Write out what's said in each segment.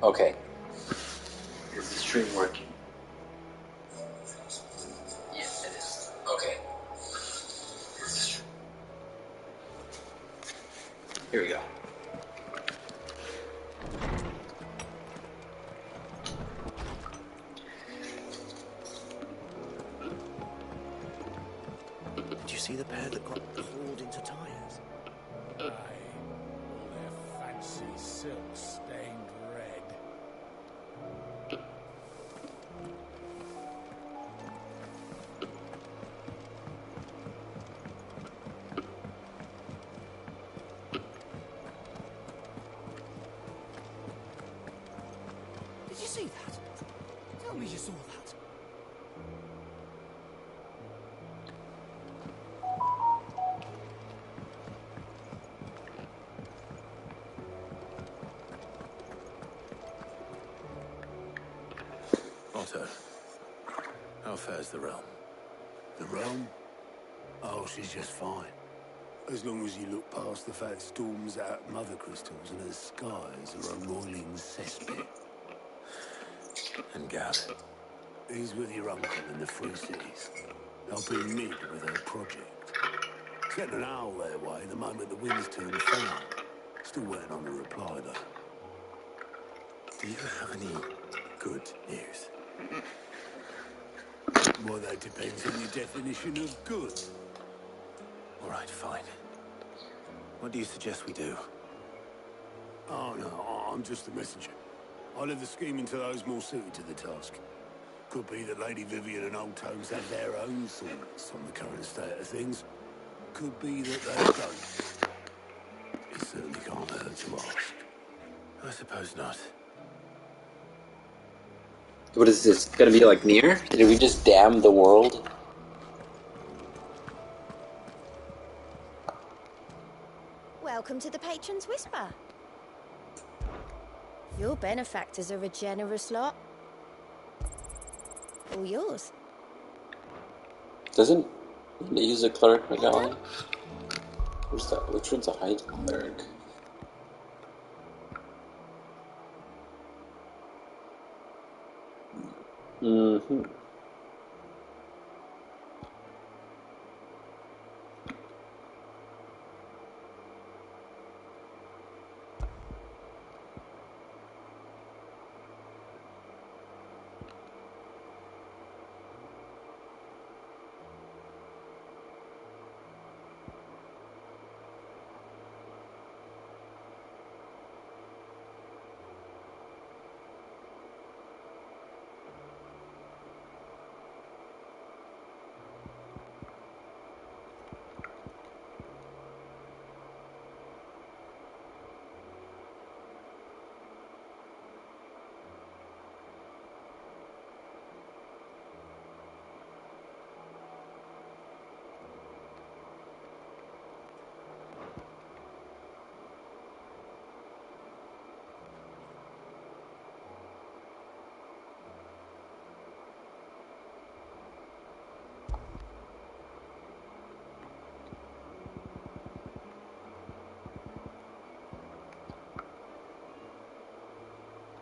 Okay. Is the stream working? Yes, it is. Okay. Here we go. Did you see the pair that got pulled into tyres? Aye. All their fancy silk stained red. Did you see that? Tell me you saw that. Otto, how fares the realm? The realm? Oh, she's just fine. As long as you look past the fat storms out mother crystals and her skies are a roiling cesspit. And Gab? He's with your uncle in the Free Cities, helping Mid with her project. Sent an owl their way the moment the winds turned foul. Still waiting on a reply, though. Do you have any good news? Well, that depends on your definition of good. All right, fine. What do you suggest we do? Oh, no, I'm just the messenger. I'll leave the scheming to those more suited to the task. Could be that Lady Vivian and Old Tomes have their own thoughts on the current state of things. Could be that they don't. It certainly can't hurt to ask. I suppose not. What is this gonna be like near? Did we just damn the world? Welcome to the Patron's Whisper. Your benefactors are a generous lot. All yours. Doesn't it use a cleric medallion? Where's that? Which one's a high cleric? Mm-hmm.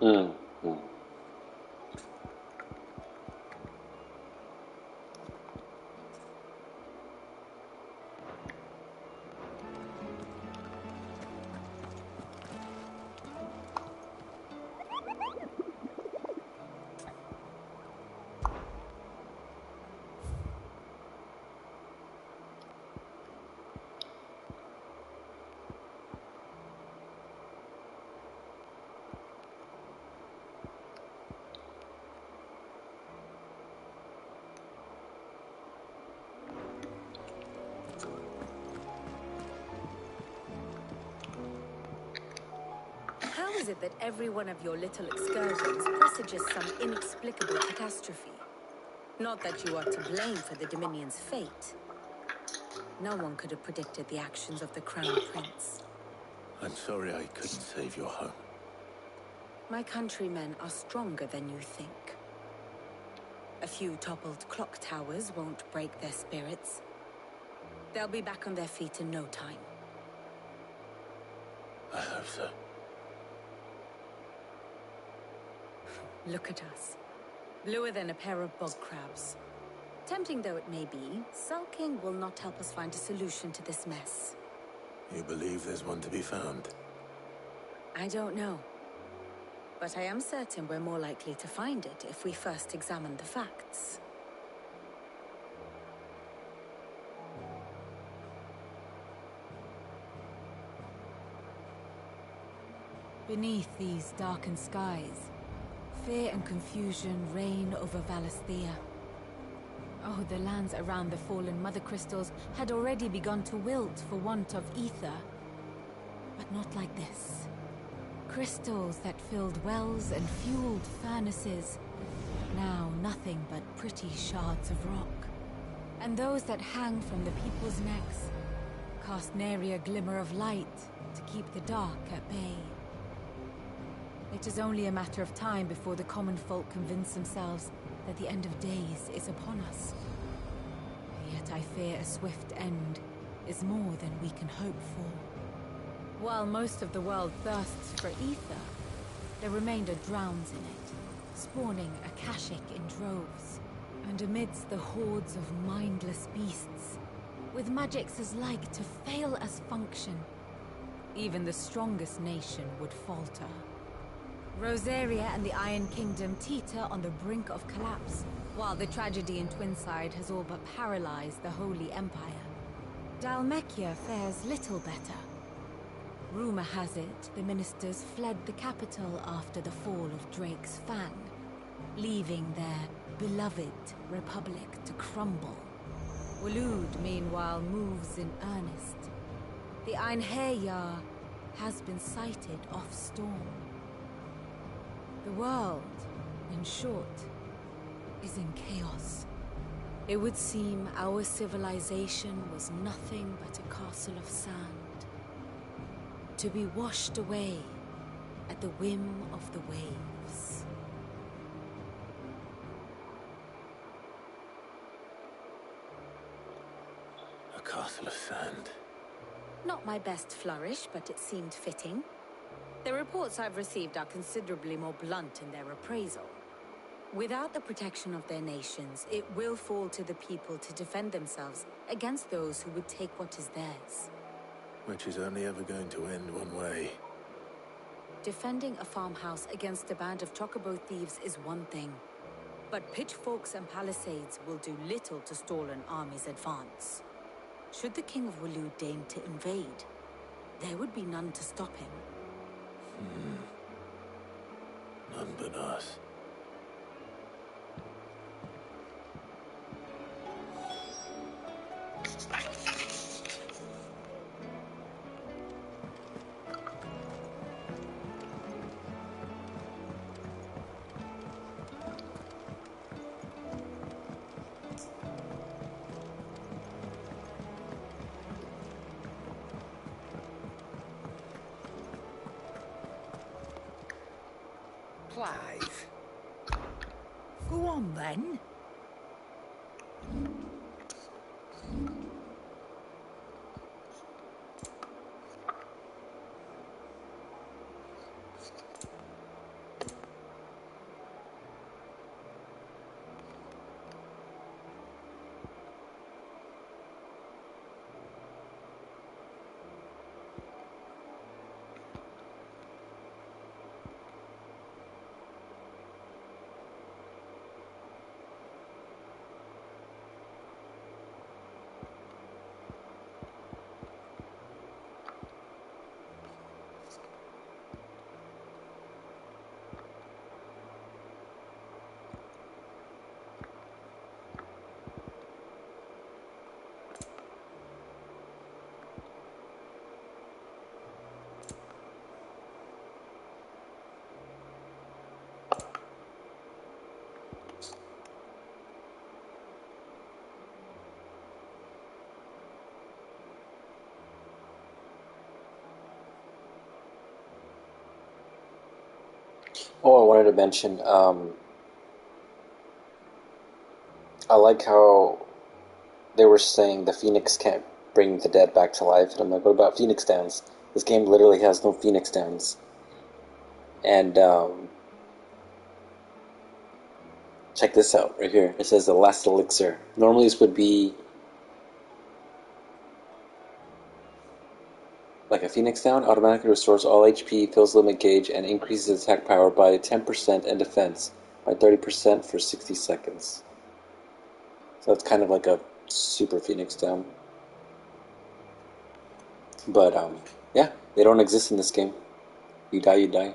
Mm-hmm. How is it that every one of your little excursions presages some inexplicable catastrophe? Not that you are to blame for the Dominion's fate. No one could have predicted the actions of the Crown Prince. I'm sorry I couldn't save your home. My countrymen are stronger than you think. A few toppled clock towers won't break their spirits. They'll be back on their feet in no time. I hope so. Look at us. Bluer than a pair of bog crabs. Tempting though it may be, sulking will not help us find a solution to this mess. You believe there's one to be found? I don't know. But I am certain we're more likely to find it if we first examine the facts. Beneath these darkened skies, fear and confusion reign over Valisthea. Oh, the lands around the fallen Mother Crystals had already begun to wilt for want of ether. But not like this. Crystals that filled wells and fueled furnaces, now nothing but pretty shards of rock. And those that hang from the people's necks cast nary a glimmer of light to keep the dark at bay. It is only a matter of time before the common folk convince themselves that the end of days is upon us. Yet I fear a swift end is more than we can hope for. While most of the world thirsts for ether, the remainder drowns in it, spawning Akashic in droves. And amidst the hordes of mindless beasts, with magics as like to fail as function, even the strongest nation would falter. Rosaria and the Iron Kingdom teeter on the brink of collapse, while the tragedy in Twinside has all but paralyzed the Holy Empire. Dalmekia fares little better. Rumor has it the ministers fled the capital after the fall of Drake's Fang, leaving their beloved republic to crumble. Waloed, meanwhile, moves in earnest. The Einherjar has been sighted off Storm. The world, in short, is in chaos. It would seem our civilization was nothing but a castle of sand, to be washed away at the whim of the waves. A castle of sand. Not my best flourish, but it seemed fitting. The reports I've received are considerably more blunt in their appraisal. Without the protection of their nations, it will fall to the people to defend themselves against those who would take what is theirs. Which is only ever going to end one way. Defending a farmhouse against a band of chocobo thieves is one thing, but pitchforks and palisades will do little to stall an army's advance. Should the King of Waloed deign to invade, there would be none to stop him. None but us. Clive. Go on then. Oh, I wanted to mention, I like how they were saying the Phoenix can't bring the dead back to life, and I'm like, what about Phoenix Downs? This game literally has no Phoenix Downs. And, check this out right here. It says the last elixir. Normally this would be like a Phoenix down, automatically restores all HP, fills limit gauge, and increases attack power by 10% and defense by 30% for 60 seconds. So that's kind of like a super Phoenix down. But, yeah, they don't exist in this game. You die, you die.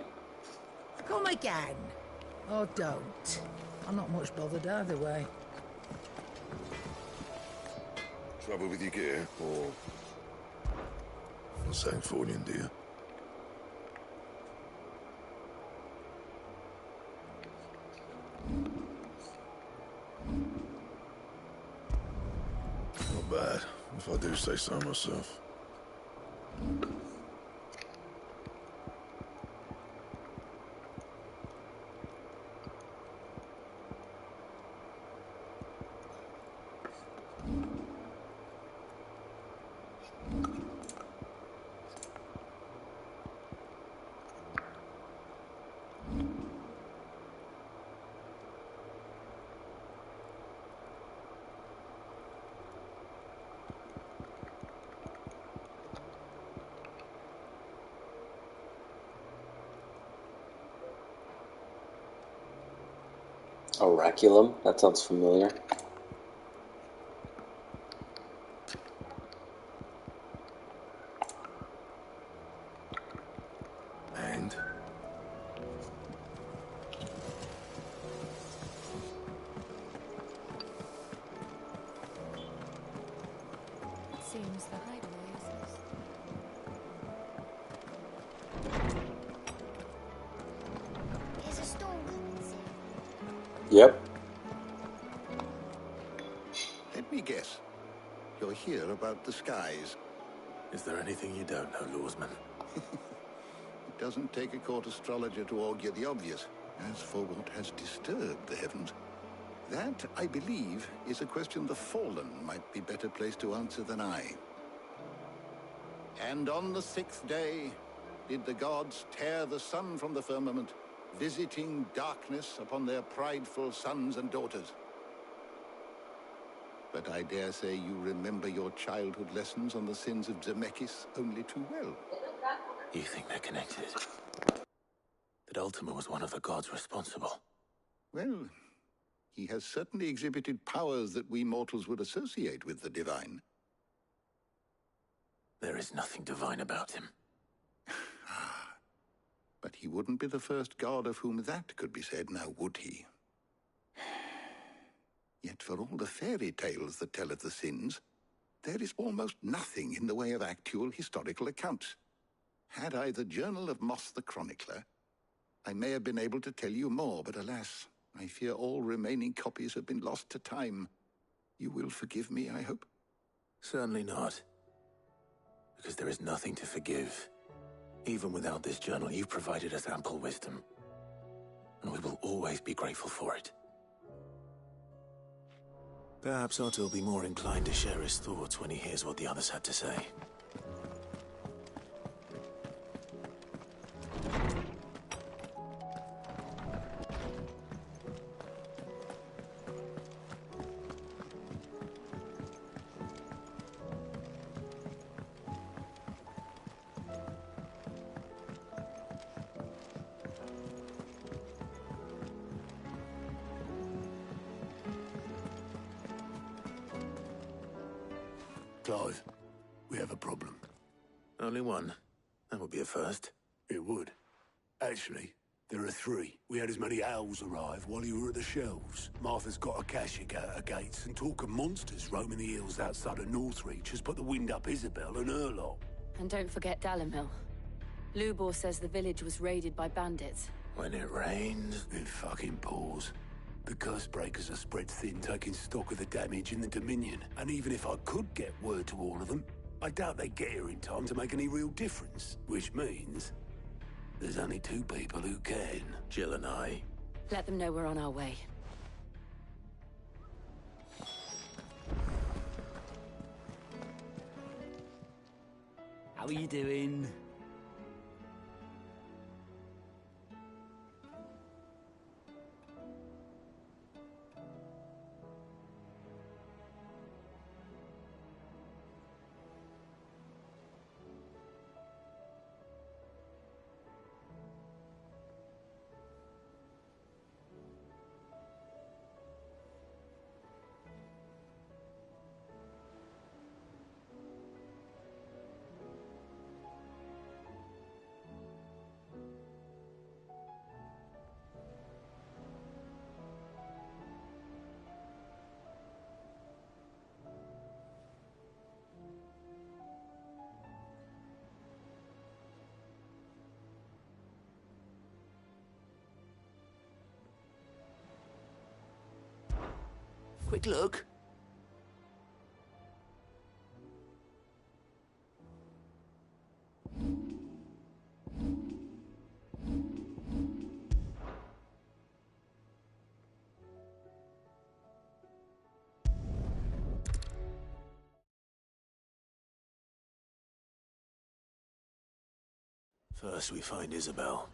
Come again. Or don't. I'm not much bothered either way. Trouble with your gear, or... Not saying falling, do you? Not bad, if I do say so myself. Oraculum? That sounds familiar. And? Seems the hideaway is this. There's a storm coming soon. Yep. Let me guess. You're here about the skies. Is there anything you don't know, Lawsman? It doesn't take a court astrologer to augur the obvious. As for what has disturbed the heavens, that, I believe, is a question the Fallen might be better placed to answer than I. And on the 6th day, did the gods tear the sun from the firmament, visiting darkness upon their prideful sons and daughters. But I dare say you remember your childhood lessons on the sins of Zemeckis only too well. You think they're connected? That Ultima was one of the gods responsible? Well, he has certainly exhibited powers that we mortals would associate with the divine. There is nothing divine about him. But he wouldn't be the first god of whom that could be said, now would he? Yet for all the fairy tales that tell of the sins, there is almost nothing in the way of actual historical accounts. Had I the Journal of Moss the Chronicler, I may have been able to tell you more, but alas, I fear all remaining copies have been lost to time. You will forgive me, I hope? Certainly not. Because there is nothing to forgive. Even without this journal, you've provided us ample wisdom. And we will always be grateful for it. Perhaps Otto will be more inclined to share his thoughts when he hears what the others had to say. Clive, we have a problem. Only one. That would be a first. It would. Actually, there are three. We had as many owls arrive while you were at the shelves. Martha's got a Kashik out her gates, and talk of monsters roaming the hills outside of Northreach has put the wind up Isabel and her lot. And don't forget Dalimil. Lubor says the village was raided by bandits. When it rains... It fucking pours. The curse breakers are spread thin, taking stock of the damage in the Dominion. And even if I could get word to all of them, I doubt they'd get here in time to make any real difference. Which means there's only two people who can. Jill and I. Let them know we're on our way. How are you doing? quick look. First we find Isabel.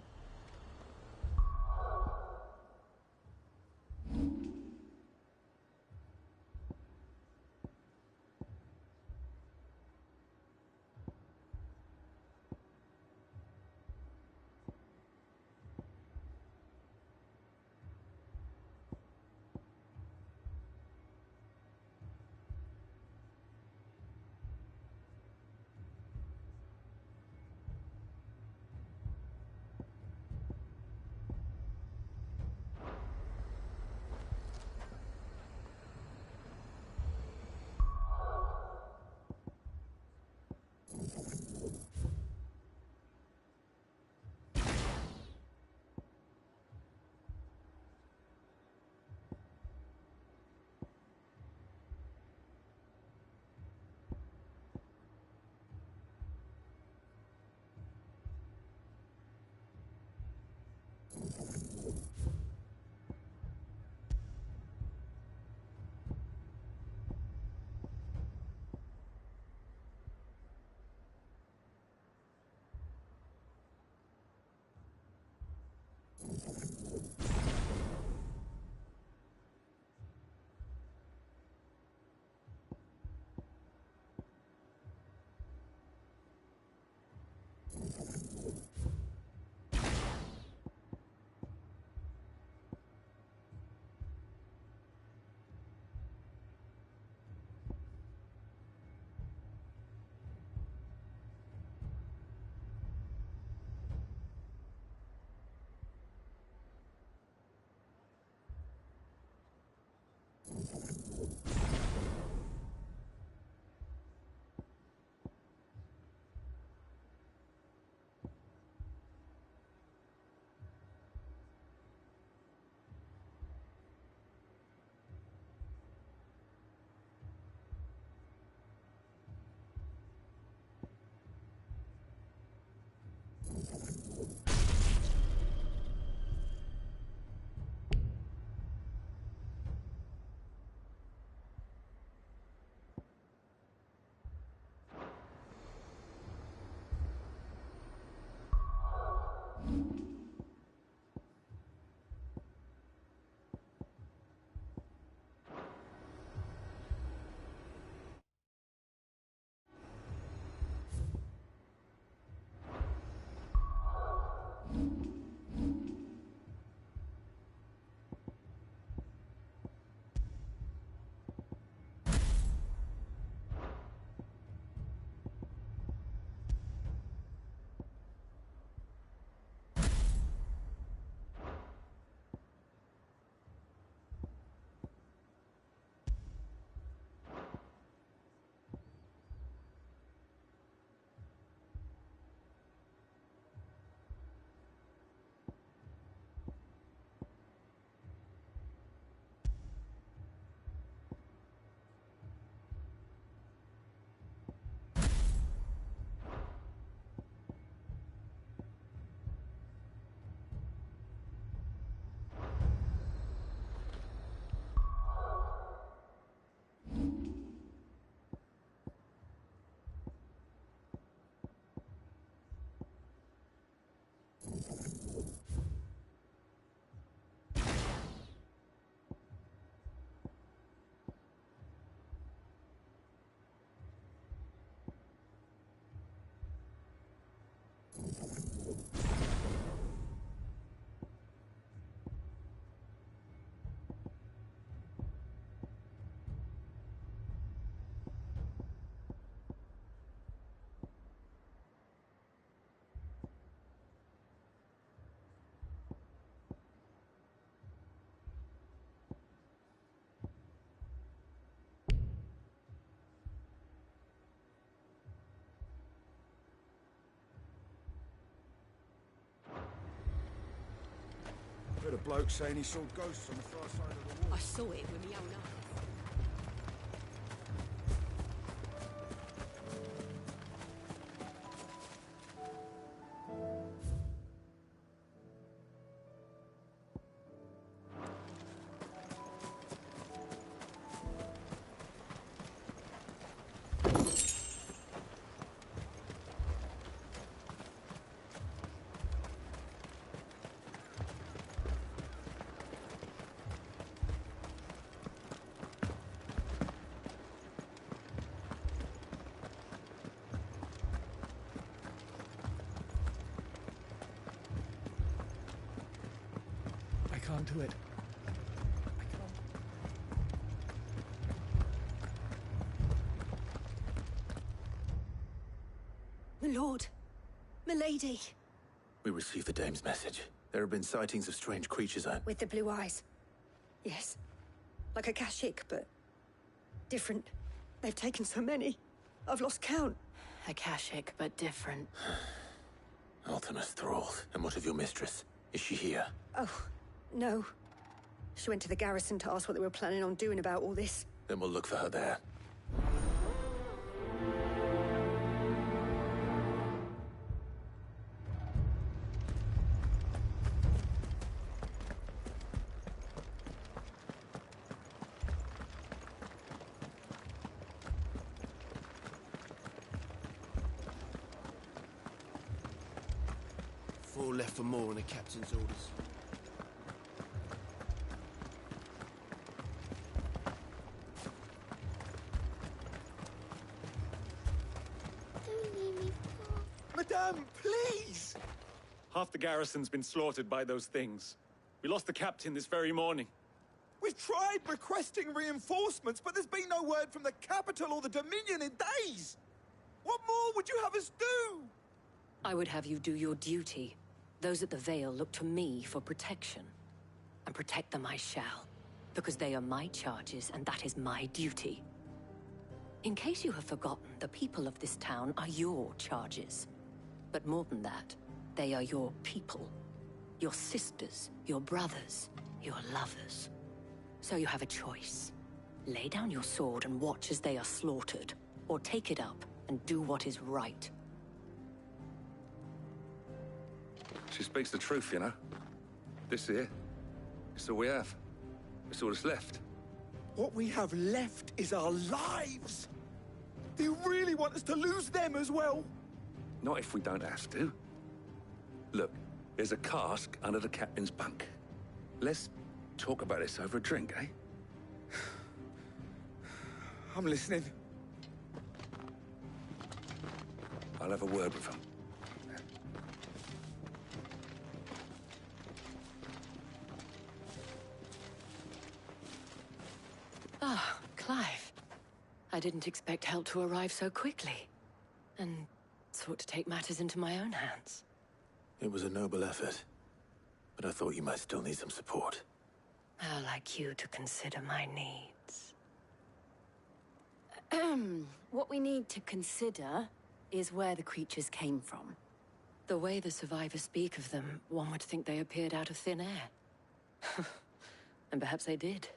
Heard a bloke saying he saw ghosts on the far side of the wall. I saw it with my own eyes. onto it. My lord! Milady! We received the dame's message. There have been sightings of strange creatures and... With the blue eyes. Yes. Like a Kashik, but different. They've taken so many. I've lost count. Akashic, but different. Ultimus thralls. And what of your mistress? Is she here? Oh, no. She went to the garrison to ask what they were planning on doing about all this. Then we'll look for her there. Four left for more on the captain's orders. Don't leave me, Paul. Madame, please! Half the garrison's been slaughtered by those things. We lost the captain this very morning. We've tried requesting reinforcements, but there's been no word from the capital or the Dominion in days! What more would you have us do? I would have you do your duty. Those at the Vale look to me for protection. And protect them I shall. Because they are my charges, and that is my duty. In case you have forgotten, the people of this town are your charges. But more than that, they are your people. Your sisters, your brothers, your lovers. So you have a choice. Lay down your sword and watch as they are slaughtered, or take it up and do what is right. She speaks the truth, you know. This here, it's all we have. It's all that's left. What we have left is our lives! Do you really want us to lose them as well? Not if we don't have to. Look, there's a cask under the captain's bunk. Let's talk about this over a drink, eh? I'm listening. I'll have a word with him. Ah, Clive. I didn't expect help to arrive so quickly. And sought to take matters into my own hands. It was a noble effort. But I thought you might still need some support. I'd like you to consider my needs. What we need to consider is where the creatures came from. The way the survivors speak of them, one would think they appeared out of thin air. And perhaps they did.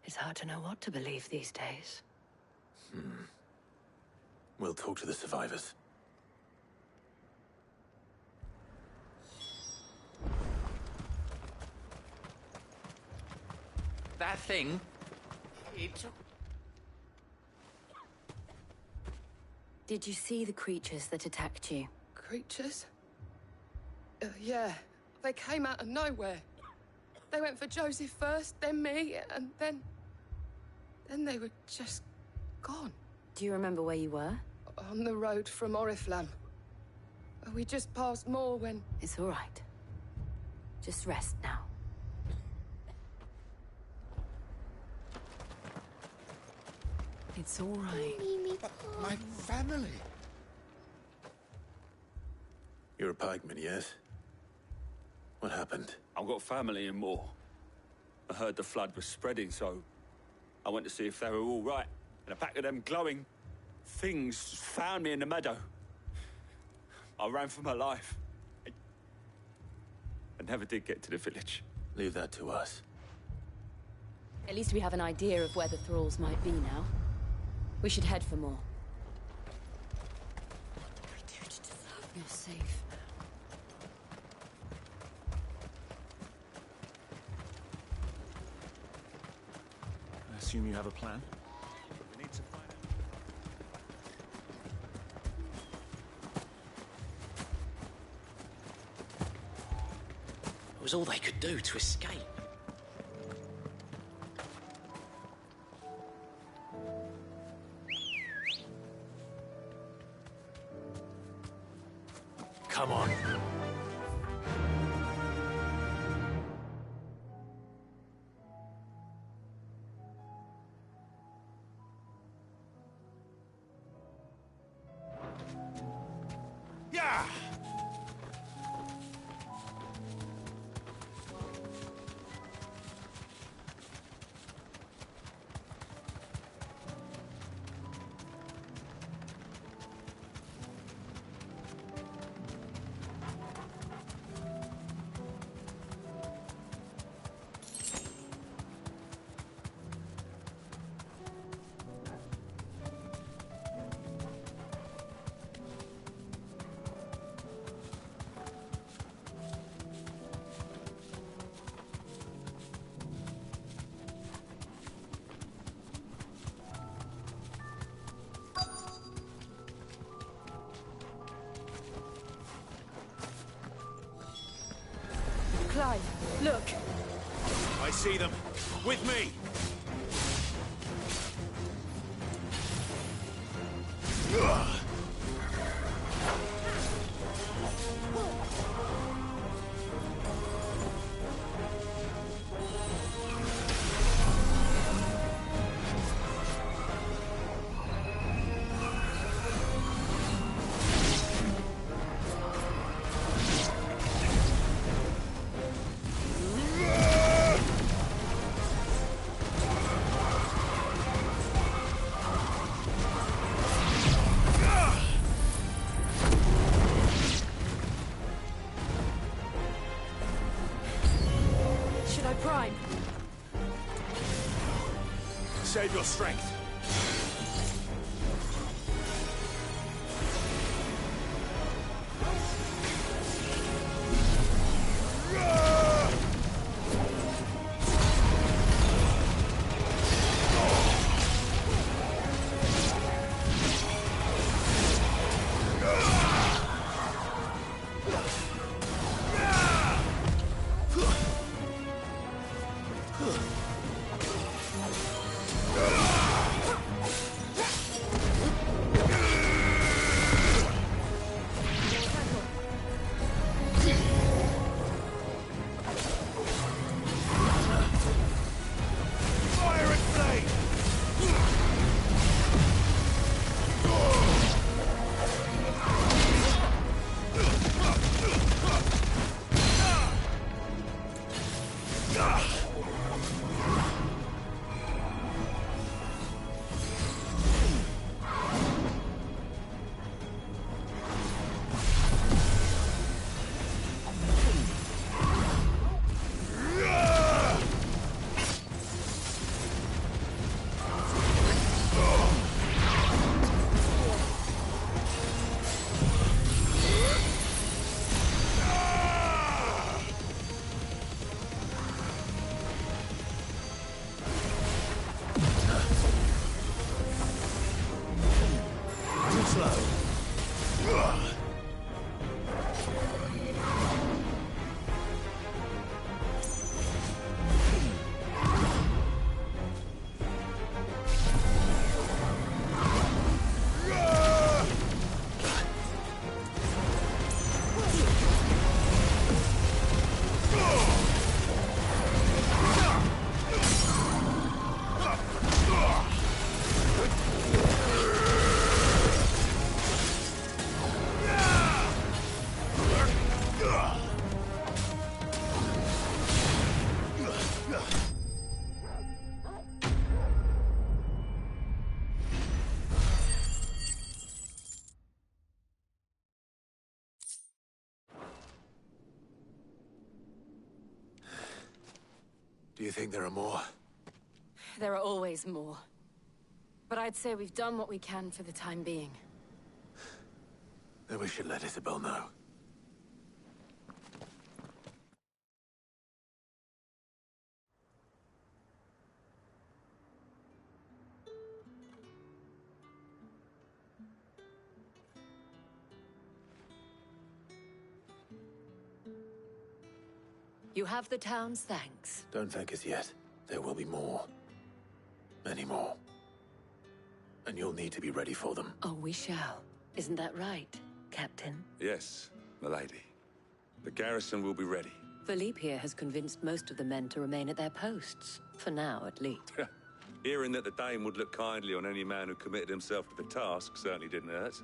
It's hard to know what to believe these days. We'll talk to the survivors. That thing... Did you see the creatures that attacked you? Creatures? Yeah. They came out of nowhere. They went for Joseph first, then me, and then they were just gone. Do you remember where you were? On the road from Oriflamme. We just passed Moor when... It's all right. Just rest now. It's all right. My family. You're a pikeman, yes? What happened? I've got family in Moor. I heard the flood was spreading, so I went to see if they were all right. And a pack of them glowing things found me in the meadow. I ran for my life. I never did get to the village. Leave that to us. At least we have an idea of where the thralls might be now. We should head for more. You're safe. I assume you have a plan? We need to find out. It was all they could do to escape. Come on. Clive, look. I see them. With me. Should I prime? Save your strength. Do you think there are more? There are always more. But I'd say we've done what we can for the time being. Then we should let Isabel know. You have the town's thanks. Don't thank us yet. There will be more. Many more. And you'll need to be ready for them. Oh, we shall. Isn't that right, Captain? Yes, milady. The garrison will be ready. Philippe here has convinced most of the men to remain at their posts. For now, at least. Hearing that the Dane would look kindly on any man who committed himself to the task certainly didn't hurt.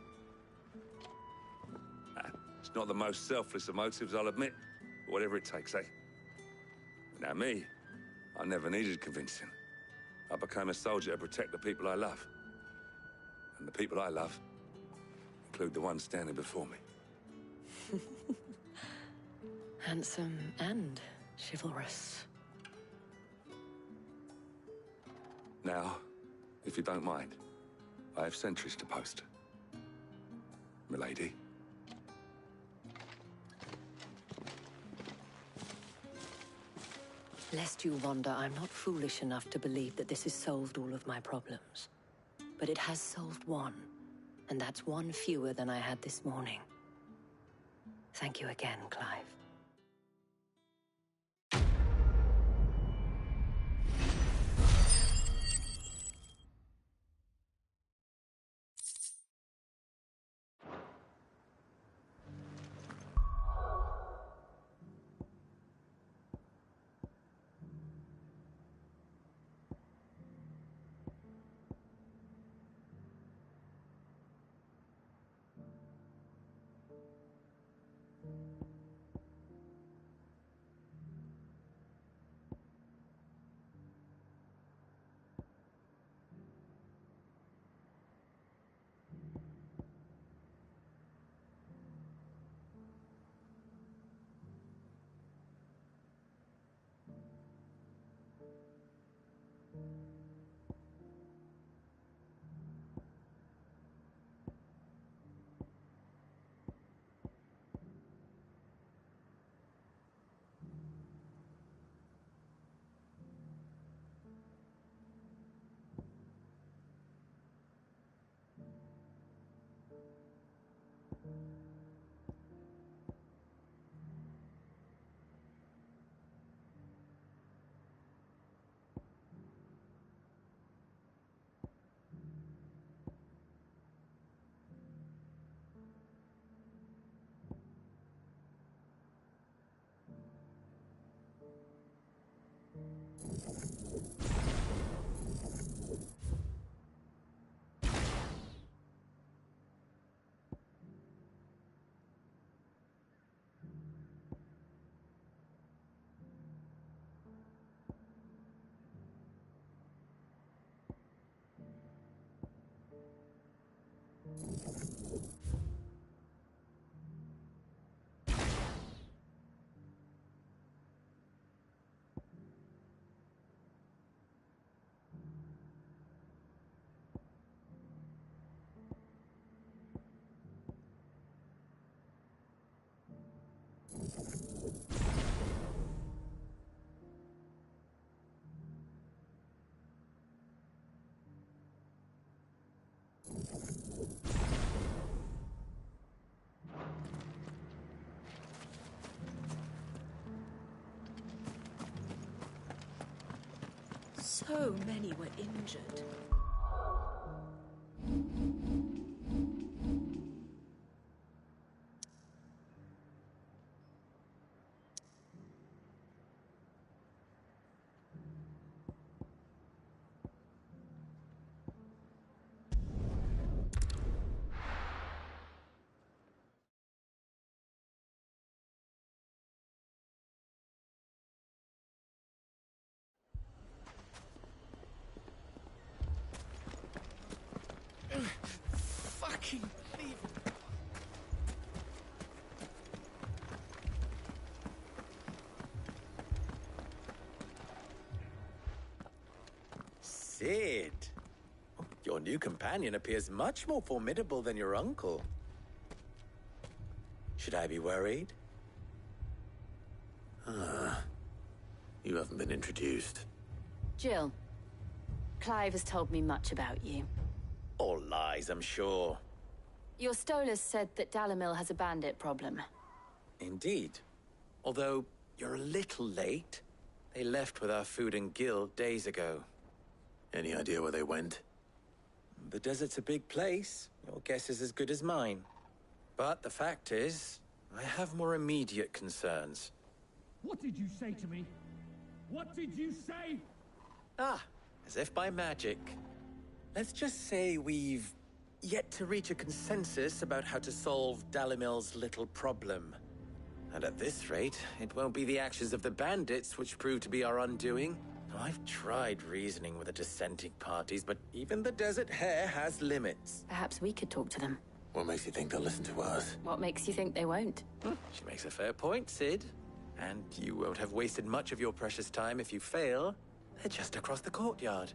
It's not the most selfless of motives, I'll admit. But whatever it takes, eh? Now me, I never needed convincing. I became a soldier to protect the people I love. And the people I love include the ones standing before me. Handsome and chivalrous. Now, if you don't mind, I have sentries to post. Milady. Lest you wonder, I'm not foolish enough to believe that this has solved all of my problems. But it has solved one, and that's one fewer than I had this morning. Thank you again, Clive. So many were injured. Fucking leave. Sid, your new companion appears much more formidable than your uncle. Should I be worried? You haven't been introduced. Jill, Clive has told me much about you. All lies, I'm sure. Your Stolas said that Dalamil has a bandit problem. Indeed. Although, you're a little late. They left with our food and guild days ago. Any idea where they went? The desert's a big place. Your guess is as good as mine. But the fact is, I have more immediate concerns. What did you say to me? What did you say? Ah, as if by magic. Let's just say we've yet to reach a consensus about how to solve Dalamil's little problem. And at this rate, it won't be the actions of the bandits which prove to be our undoing. I've tried reasoning with the dissenting parties, but even the Desert Hare has limits. Perhaps we could talk to them. What makes you think they'll listen to us? What makes you think they won't? She makes a fair point, Sid. And you won't have wasted much of your precious time if you fail. They're just across the courtyard.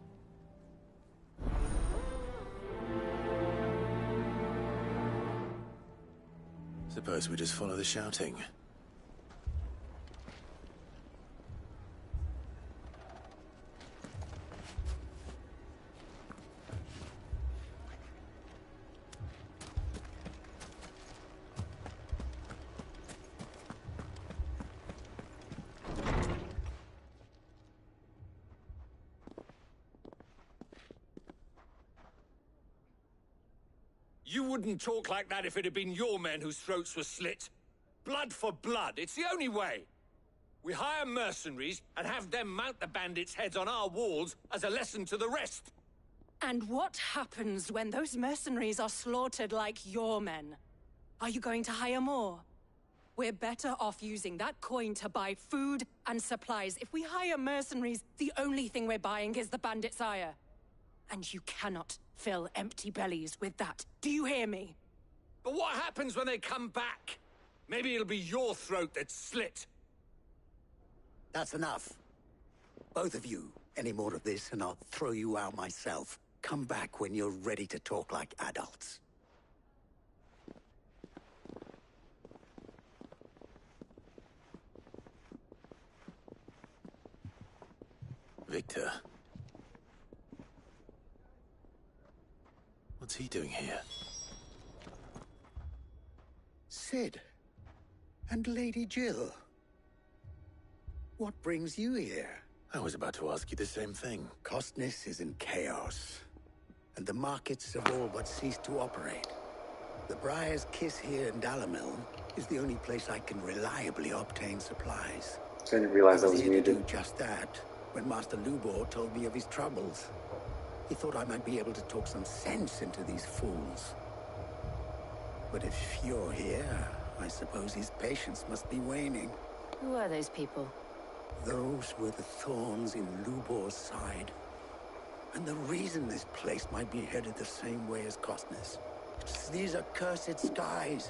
Suppose we just follow the shouting. You wouldn't talk like that if it had been your men whose throats were slit. Blood for blood, it's the only way. We hire mercenaries and have them mount the bandits' heads on our walls as a lesson to the rest. And what happens when those mercenaries are slaughtered like your men? Are you going to hire more? We're better off using that coin to buy food and supplies. If we hire mercenaries, the only thing we're buying is the bandits' ire. And you cannot fill empty bellies with that. Do you hear me? But what happens when they come back? Maybe it'll be your throat that's slit. That's enough. Both of you. Any more of this and I'll throw you out myself. Come back when you're ready to talk like adults. Victor. What's he doing here? Sid. And Lady Jill. What brings you here? I was about to ask you the same thing. Costness is in chaos. And the markets have all but ceased to operate. The Briar's Kiss here in Dalamil is the only place I can reliably obtain supplies. I didn't realize I was here to muted. do just that when Master Lubor told me of his troubles. He thought I might be able to talk some sense into these fools. But if you're here, I suppose his patience must be waning. Who are those people? Those were the thorns in Lubor's side. And the reason this place might be headed the same way as Costness. It's these accursed skies.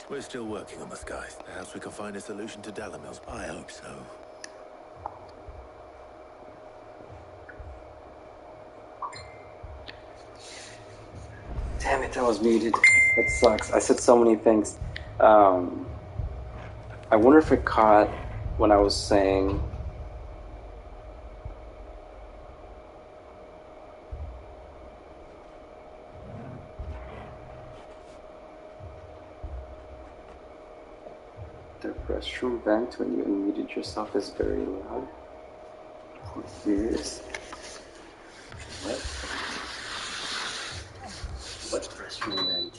We're still working on the skies. Perhaps we can find a solution to Dalamil's. I hope so. Damn it, I was muted. That sucks. I said so many things. I wonder if it caught when I was saying... The restroom vent when you unmuted yourself is very loud. Here's what restaurant?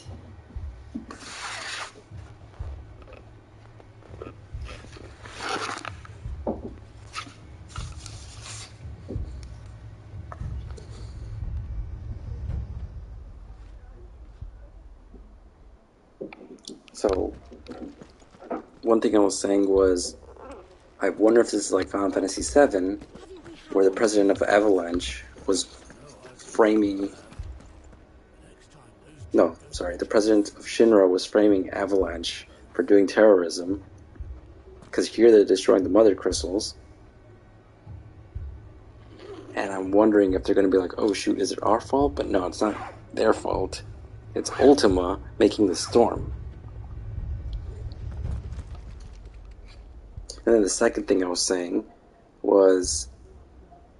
So, one thing I was saying was, I wonder if this is like Final Fantasy VII, where the president of Avalanche was framing... No, sorry, the president of Shinra was framing Avalanche for doing terrorism, because here they're destroying the mother crystals. And I'm wondering if they're going to be like, oh shoot, is it our fault? But no, it's not their fault. It's Ultima making the storm. And then the second thing I was saying was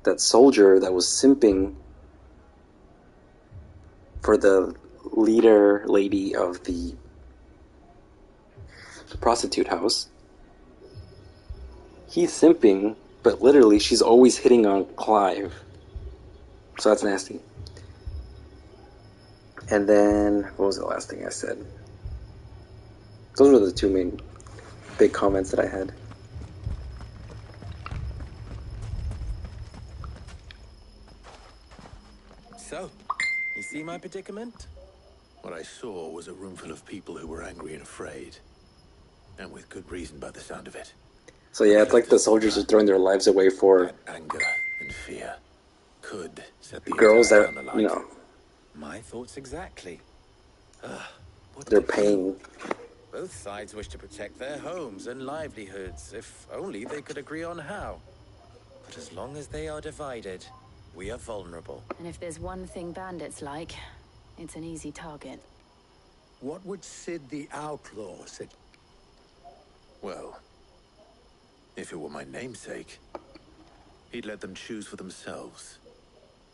that soldier that was simping for the leader lady of the prostitute house. He's simping, but literally she's always hitting on Clive. So that's nasty. And then, what was the last thing I said? Those were the two main big comments that I had. So, you see my predicament? What I saw was a room full of people who were angry and afraid. And with good reason by the sound of it. So yeah, it's like the soldiers are throwing their lives away for anger and fear could set the girls that, you know, My thoughts exactly. they're paying. Both sides wish to protect their homes and livelihoods, if only they could agree on how. But as long as they are divided, we are vulnerable. And if there's one thing bandits like, it's an easy target. What would Sid the Outlaw say? Well, if it were my namesake, he'd let them choose for themselves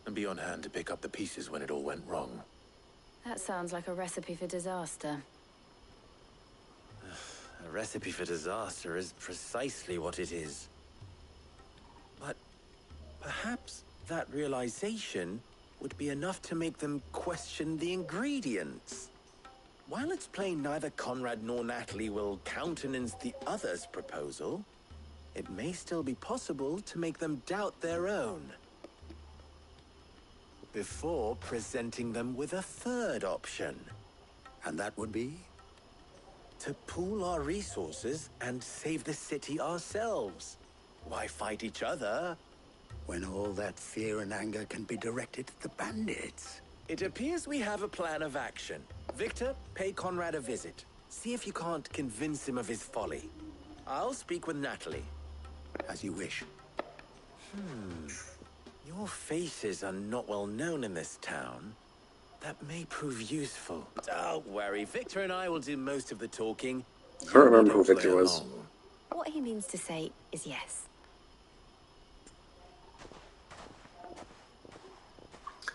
and be on hand to pick up the pieces when it all went wrong. That sounds like a recipe for disaster. A recipe for disaster is precisely what it is. But perhaps that realization would be enough to make them question the ingredients. While it's plain neither Conrad nor Natalie will countenance the other's proposal, it may still be possible to make them doubt their own. Before presenting them with a third option. And that would be? To pool our resources and save the city ourselves. Why fight each other? When all that fear and anger can be directed at the bandits. It appears we have a plan of action. Victor, pay Conrad a visit. See if you can't convince him of his folly. I'll speak with Natalie. As you wish. Your faces are not well known in this town. That may prove useful. Don't worry, Victor and I will do most of the talking. I don't remember who Victor was. What he means to say is yes.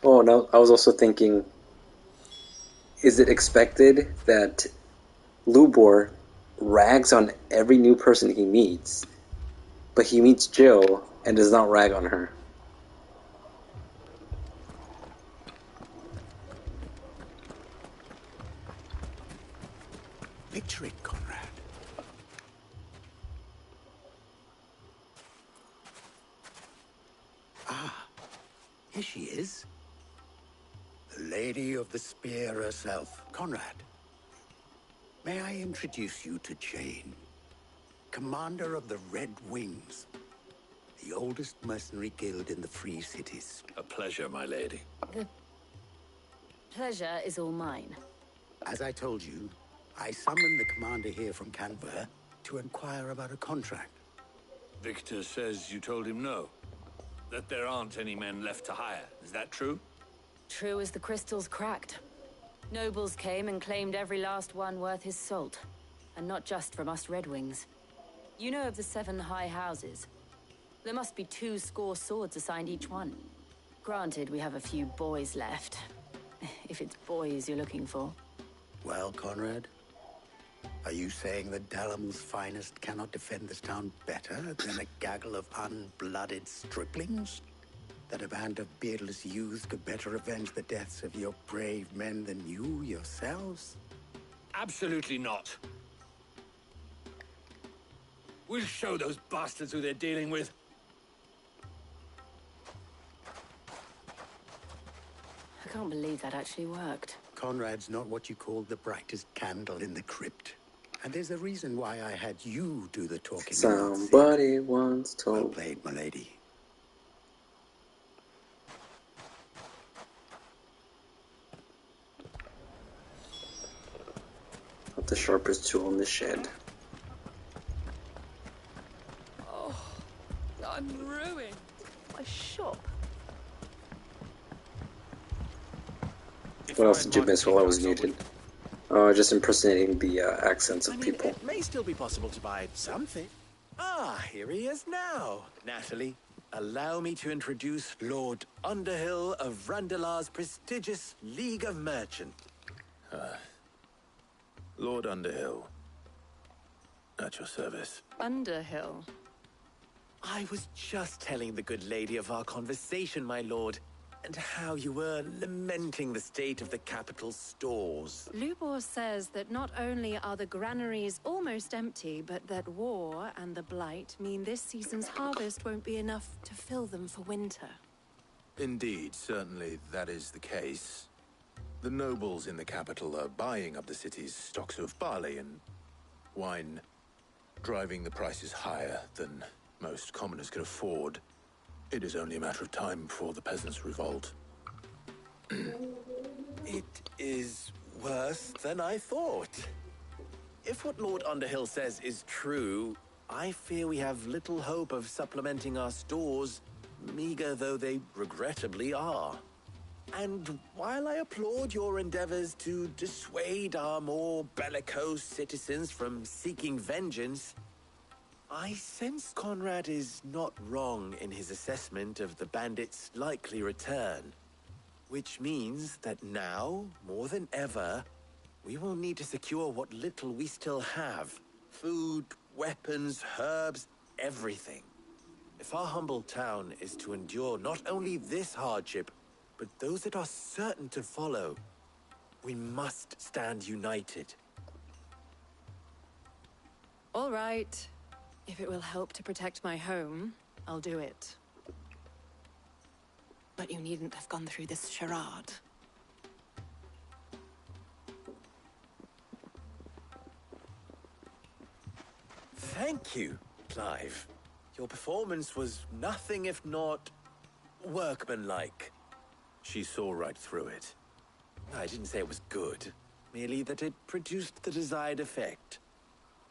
Oh, no, I was also thinking, is it expected that Lubor rags on every new person he meets, but he meets Jill and does not rag on her? Picture it, Conrad. Ah, here she is. The Lady of the Spear herself, Conrad. May I introduce you to Jane, commander of the Red Wings, the oldest mercenary guild in the Free Cities. A pleasure, my lady. The pleasure is all mine. As I told you, I summoned the commander here from Canberra to inquire about a contract. Victor says you told him no. That there aren't any men left to hire. Is that true? True as the crystals cracked. Nobles came and claimed every last one worth his salt. And not just from us Red Wings. You know of the 7 high houses. There must be 20 swords assigned each one. Granted, we have a few boys left. If it's boys you're looking for. Well, Conrad, Are you saying that Dalam's finest cannot defend this town better than a gaggle of unblooded striplings? That a band of beardless youths could better avenge the deaths of your brave men than you yourselves? Absolutely not. We'll show those bastards who they're dealing with. I can't believe that actually worked. Conrad's not what you call the brightest candle in the crypt. And there's a reason why I had you do the talking. Somebody once told. Well played, my lady. Not the sharpest tool in the shed. Oh, I'm ruined. My shop. What else did you miss while I was muted? Just impersonating the accents of people. It may still be possible to buy something. Ah, here he is now. Natalie, allow me to introduce Lord Underhill of Randalar's prestigious League of Merchants. Lord Underhill. At your service. Underhill. I was just telling the good lady of our conversation, my lord, and how you were lamenting the state of the capital's stores. Lubor says that not only are the granaries almost empty, but that war and the blight mean this season's harvest won't be enough to fill them for winter. Indeed, certainly that is the case. The nobles in the capital are buying up the city's stocks of barley and wine, driving the prices higher than most commoners can afford. It is only a matter of time before the peasants revolt. It is worse than I thought. If what Lord Underhill says is true, I fear we have little hope of supplementing our stores, meager though they regrettably are. And while I applaud your endeavors to dissuade our more bellicose citizens from seeking vengeance, I sense Conrad is not wrong in his assessment of the bandits' likely return. Which means that now, more than ever, we will need to secure what little we still have. Food, weapons, herbs, everything. If our humble town is to endure not only this hardship, but those that are certain to follow, we must stand united. All right. If it will help to protect my home, I'll do it. But you needn't have gone through this charade. Thank you, Clive. Your performance was nothing if not workmanlike. She saw right through it. I didn't say it was good, merely that it produced the desired effect.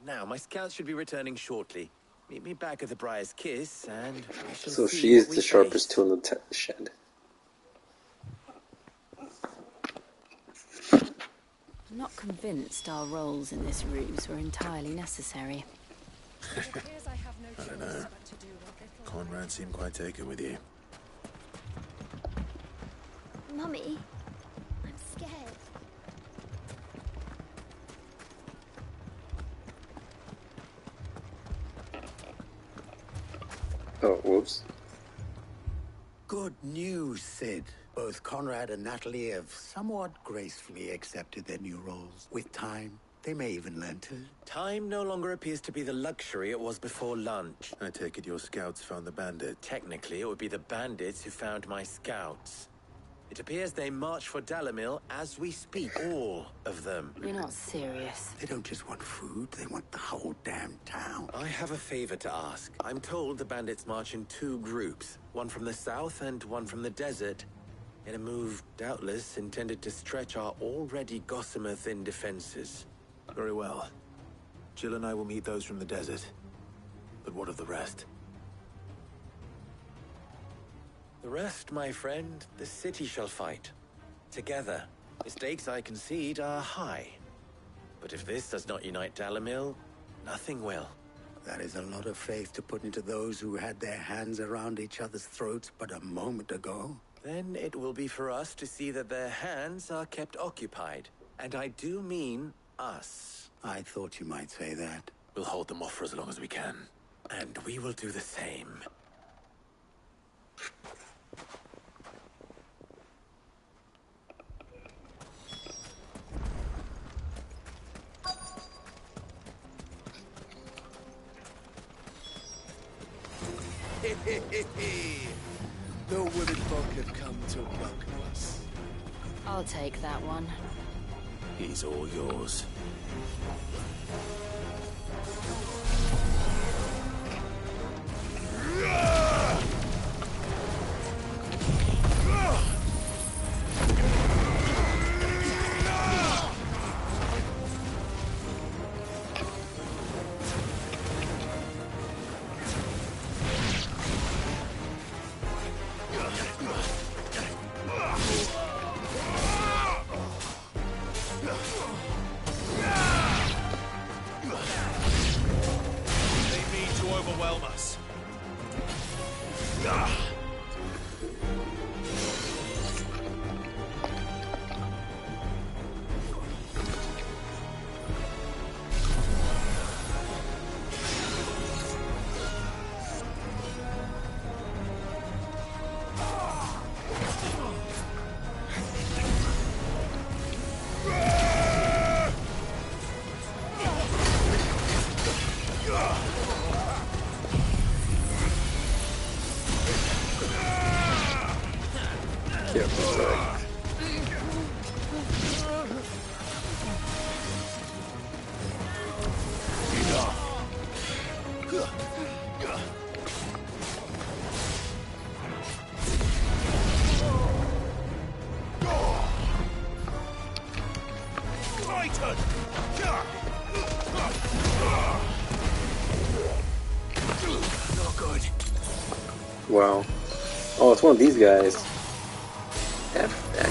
Now, my scouts should be returning shortly. Meet me back at the Briar's Kiss, and we shall So see she is what we the sharpest face. tool in the shed. I'm not convinced our roles in this ruse were entirely necessary. I don't know. Conrad seemed quite taken with you. Mummy, I'm scared. Oh, whoops. Good news, Sid. Both Conrad and Natalie have somewhat gracefully accepted their new roles. With time, they may even learn to. Time no longer appears to be the luxury it was before lunch. I take it your scouts found the bandit. Technically, it would be the bandits who found my scouts. It appears they march for Dalamil as we speak. All of them. You're not serious. They don't just want food, they want the whole damn town. I have a favor to ask. I'm told the bandits march in two groups, one from the south and one from the desert, in a move doubtless intended to stretch our already gossamer-thin defenses. Very well. Jill and I will meet those from the desert. But what of the rest? The rest, my friend, the city shall fight. Together. The stakes, I concede, are high. But if this does not unite Dalamil, nothing will. That is a lot of faith to put into those who had their hands around each other's throats but a moment ago. Then it will be for us to see that their hands are kept occupied. And I do mean us. I thought you might say that. We'll hold them off for as long as we can. And we will do the same. The women folk have come to welcome us. I'll take that one. He's all yours. Wow. Oh, it's one of these guys. F that guy.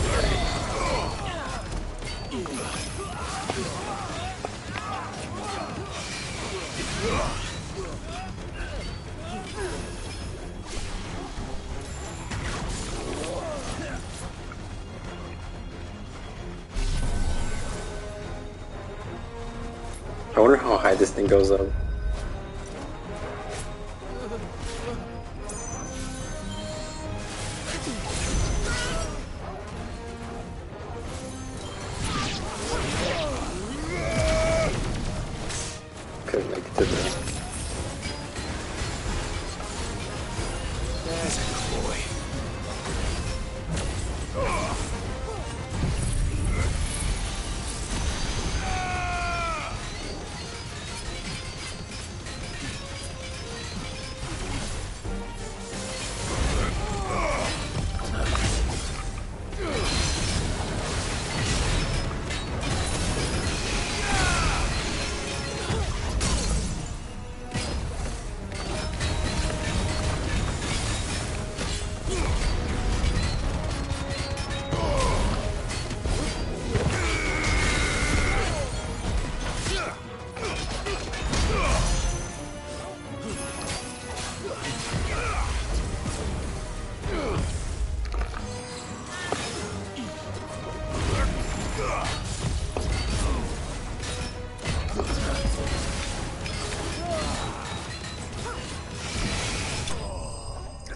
I wonder how high this thing goes up. Couldn't make it to the... There's a good boy.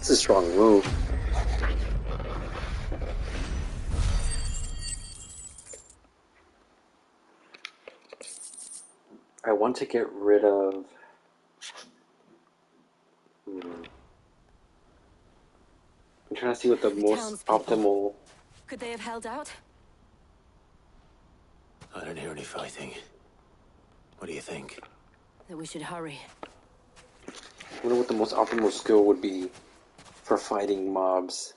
That's a strong move. I want to get rid of... I'm trying to see what the most optimal... Could they have held out? I don't hear any fighting. What do you think? That we should hurry. I wonder what the most optimal skill would be for fighting mobs.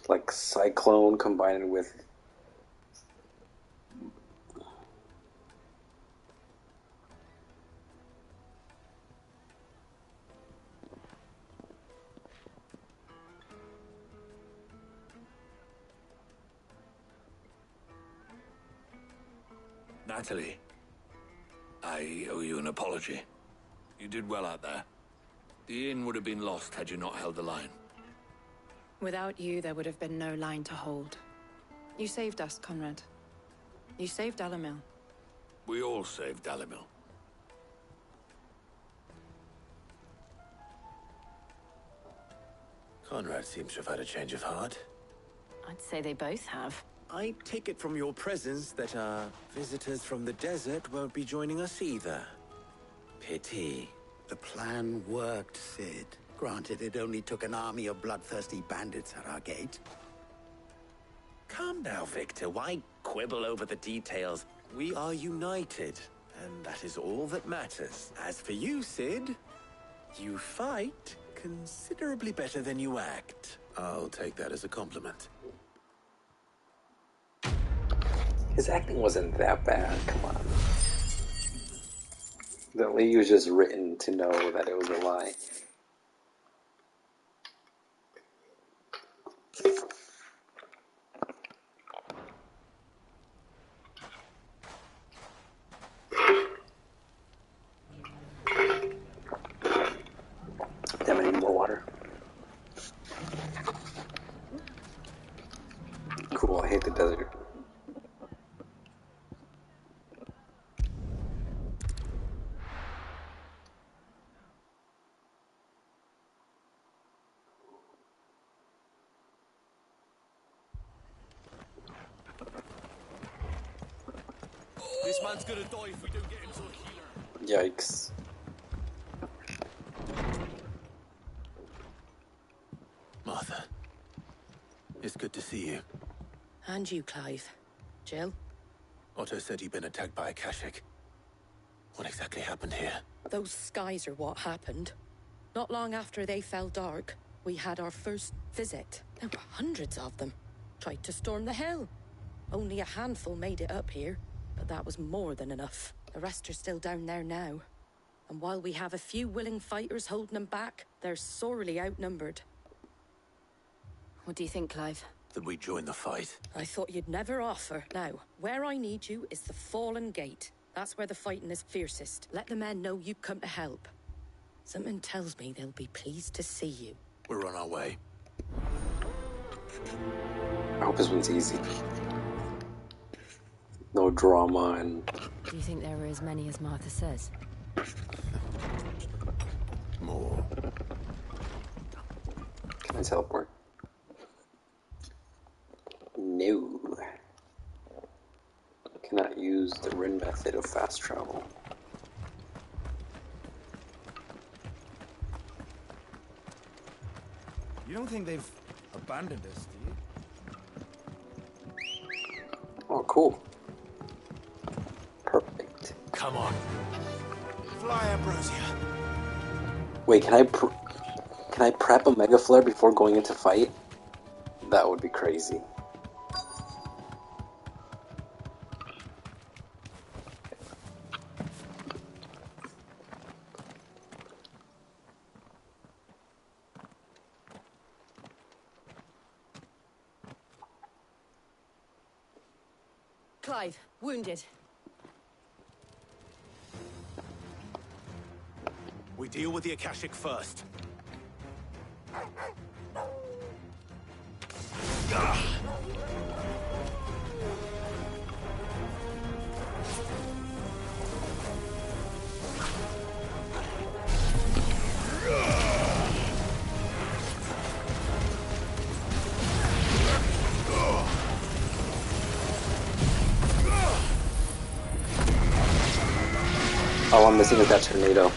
Like Cyclone combined with... Natalie, I owe you an apology. You did well out there. The inn would have been lost had you not held the line. Without you, there would have been no line to hold. You saved us, Conrad. You saved Dalimil. We all saved Dalimil. Conrad seems to have had a change of heart. I'd say they both have. I take it from your presence that our visitors from the desert won't be joining us either. Pity. The plan worked, Sid. Granted, it only took an army of bloodthirsty bandits at our gate. Calm now, Victor. Why quibble over the details? We are united, and that is all that matters. As for you, Sid, you fight considerably better than you act. I'll take that as a compliment. His acting wasn't that bad, come on. The lady was just written to know that it was a lie. Damn, I need more water. Cool, I hate the desert. This man's gonna die if we don't get him to a healer. Yikes. Martha, it's good to see you. And you, Clive. Jill? Otto said you'd been attacked by a Kashik. What exactly happened here? Those skies are what happened. Not long after they fell dark, we had our first visit. There were hundreds of them. Tried to storm the hill. Only a handful made it up here, but that was more than enough. The rest are still down there now. And while we have a few willing fighters holding them back, they're sorely outnumbered. What do you think, Clive? That we join the fight. I thought you'd never offer. Now, where I need you is the Fallen Gate. That's where the fighting is fiercest. Let the men know you've come to help. Something tells me they'll be pleased to see you. We're on our way. I hope this one's easy. No drama and... Do you think there are as many as Martha says? More. Can I teleport? No. Cannot use the Rinda method of fast travel. You don't think they've abandoned us, do you? Oh, cool. Perfect. Come on. Fly, Ambrosia. Wait, can I prep a Mega Flare before going into fight? That would be crazy. Clive, wounded. We deal with the Akashic first. All I'm missing is that tornado.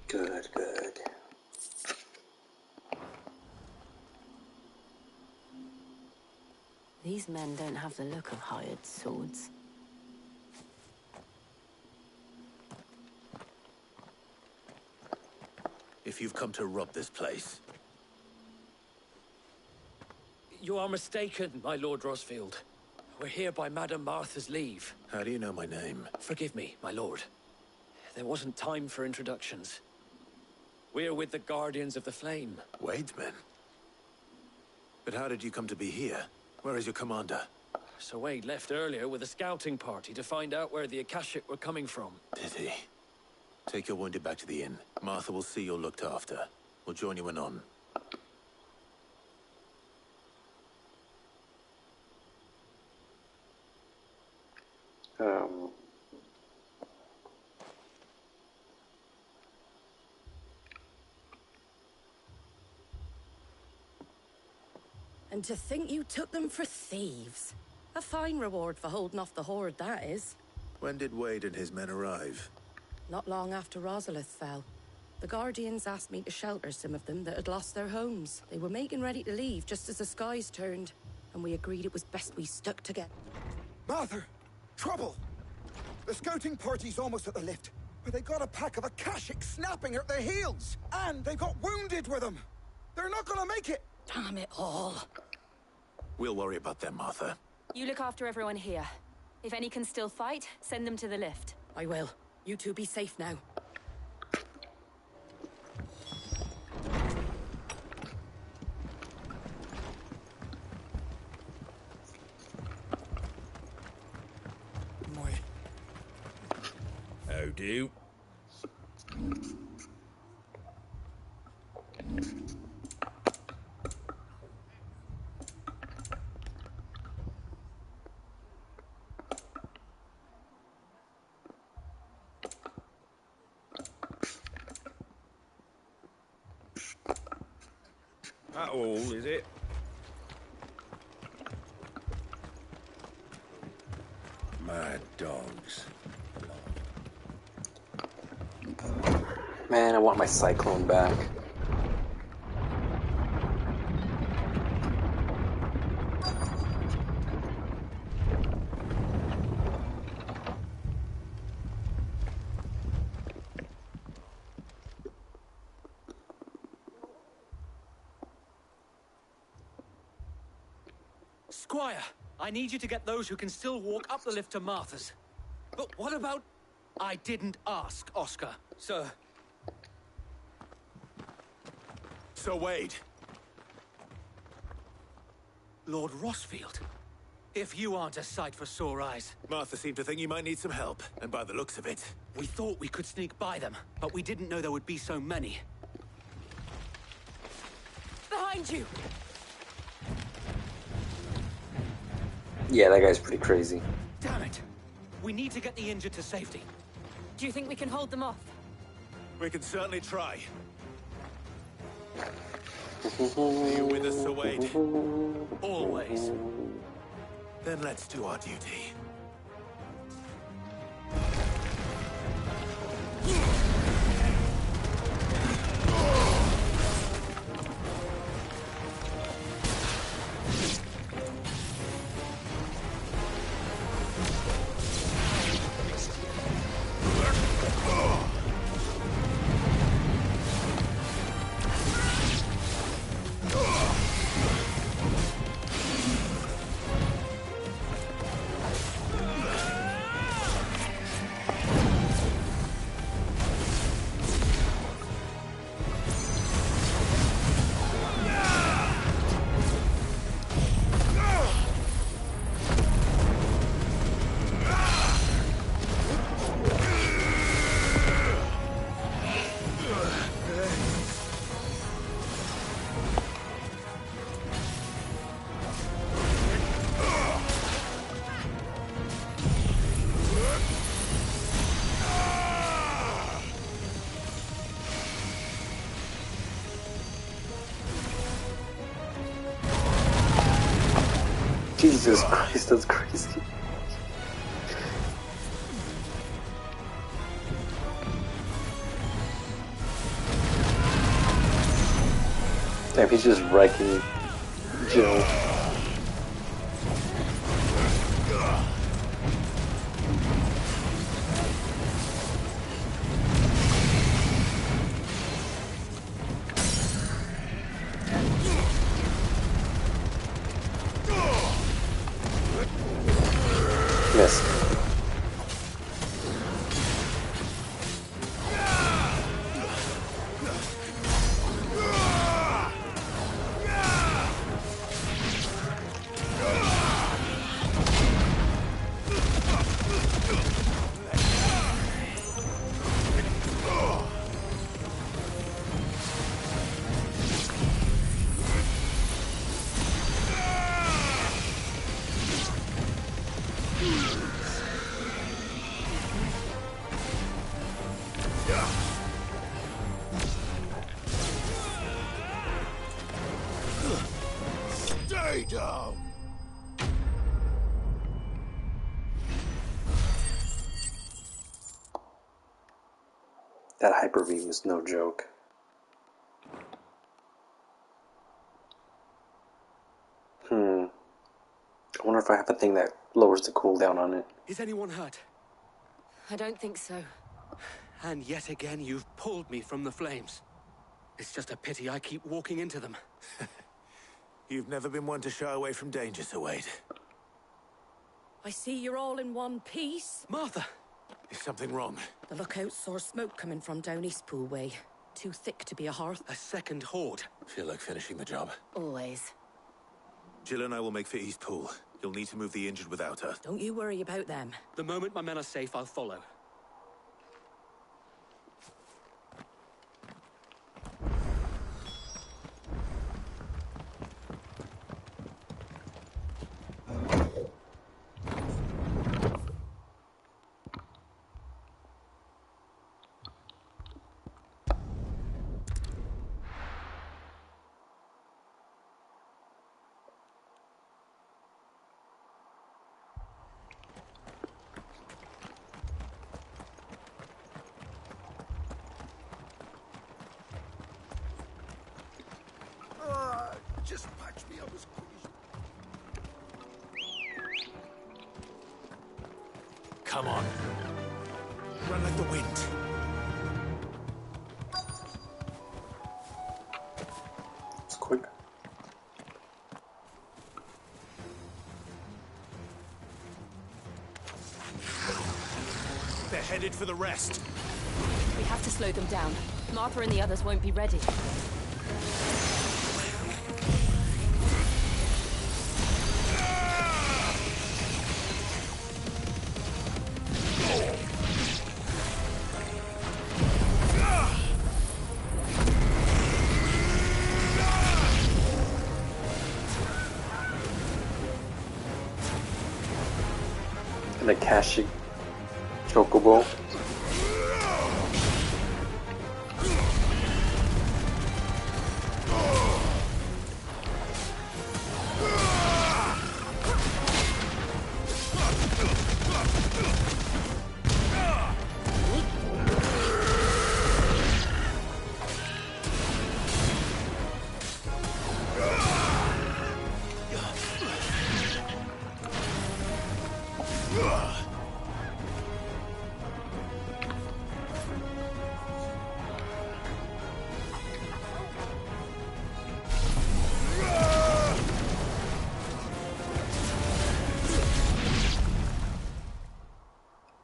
Good, good. These men don't have the look of hired swords. If you've come to rob this place. You are mistaken, my Lord Rosfield. We're here by Madame Martha's leave. How do you know my name? Forgive me, my lord. There wasn't time for introductions. We're with the Guardians of the Flame. Wade's men? But how did you come to be here? Where is your commander? Sir Wade left earlier with a scouting party to find out where the Akashic were coming from. Pity. Take your wounded back to the inn. Martha will see you're looked after. We'll join you anon. And to think you took them for thieves. A fine reward for holding off the horde, that is. When did Wade and his men arrive? Not long after Rosalith fell. The Guardians asked me to shelter some of them that had lost their homes. They were making ready to leave just as the skies turned, and we agreed it was best we stuck together. Martha! Trouble! The scouting party's almost at the lift, but they got a pack of Akashic snapping at their heels! And they got wounded with them! They're not gonna make it! Damn it all. We'll worry about them, Martha. You look after everyone here. If any can still fight, send them to the lift. I will. You two be safe now. How do? That all, is it? Mad dogs. Man, I want my cyclone back. Squire, I need you to get those who can still walk up the lift to Martha's. But what about... I didn't ask, Oscar. Sir. Sir Wade. Lord Rosfield. If you aren't a sight for sore eyes. Martha seemed to think you might need some help, and by the looks of it... We thought we could sneak by them, but we didn't know there would be so many. Behind you! Yeah, that guy's pretty crazy. Damn it! We need to get the injured to safety. Do you think we can hold them off? We can certainly try. Are you with us, Sir Wade? Always. Then let's do our duty. Jesus Christ, that's crazy. Damn, he's just wrecking Joe. Miss. Stay down! That hyper beam is no joke. I wonder if I have a thing that lowers the cooldown on it. Is anyone hurt? I don't think so. And yet again, you've pulled me from the flames. It's just a pity I keep walking into them. You've never been one to shy away from danger, Sir Wade. I see you're all in one piece. Martha! Is something wrong? The lookout saw smoke coming from down Eastpool way. Too thick to be a hearth. A second horde. Feel like finishing the job. Always. Jill and I will make for Eastpool. You'll need to move the injured without her. Don't you worry about them. The moment my men are safe, I'll follow. Just patch me up as quick as... Come on. Run like the wind. It's quick. They're headed for the rest. We have to slow them down. Martha and the others won't be ready. And the Kashi Chocobo.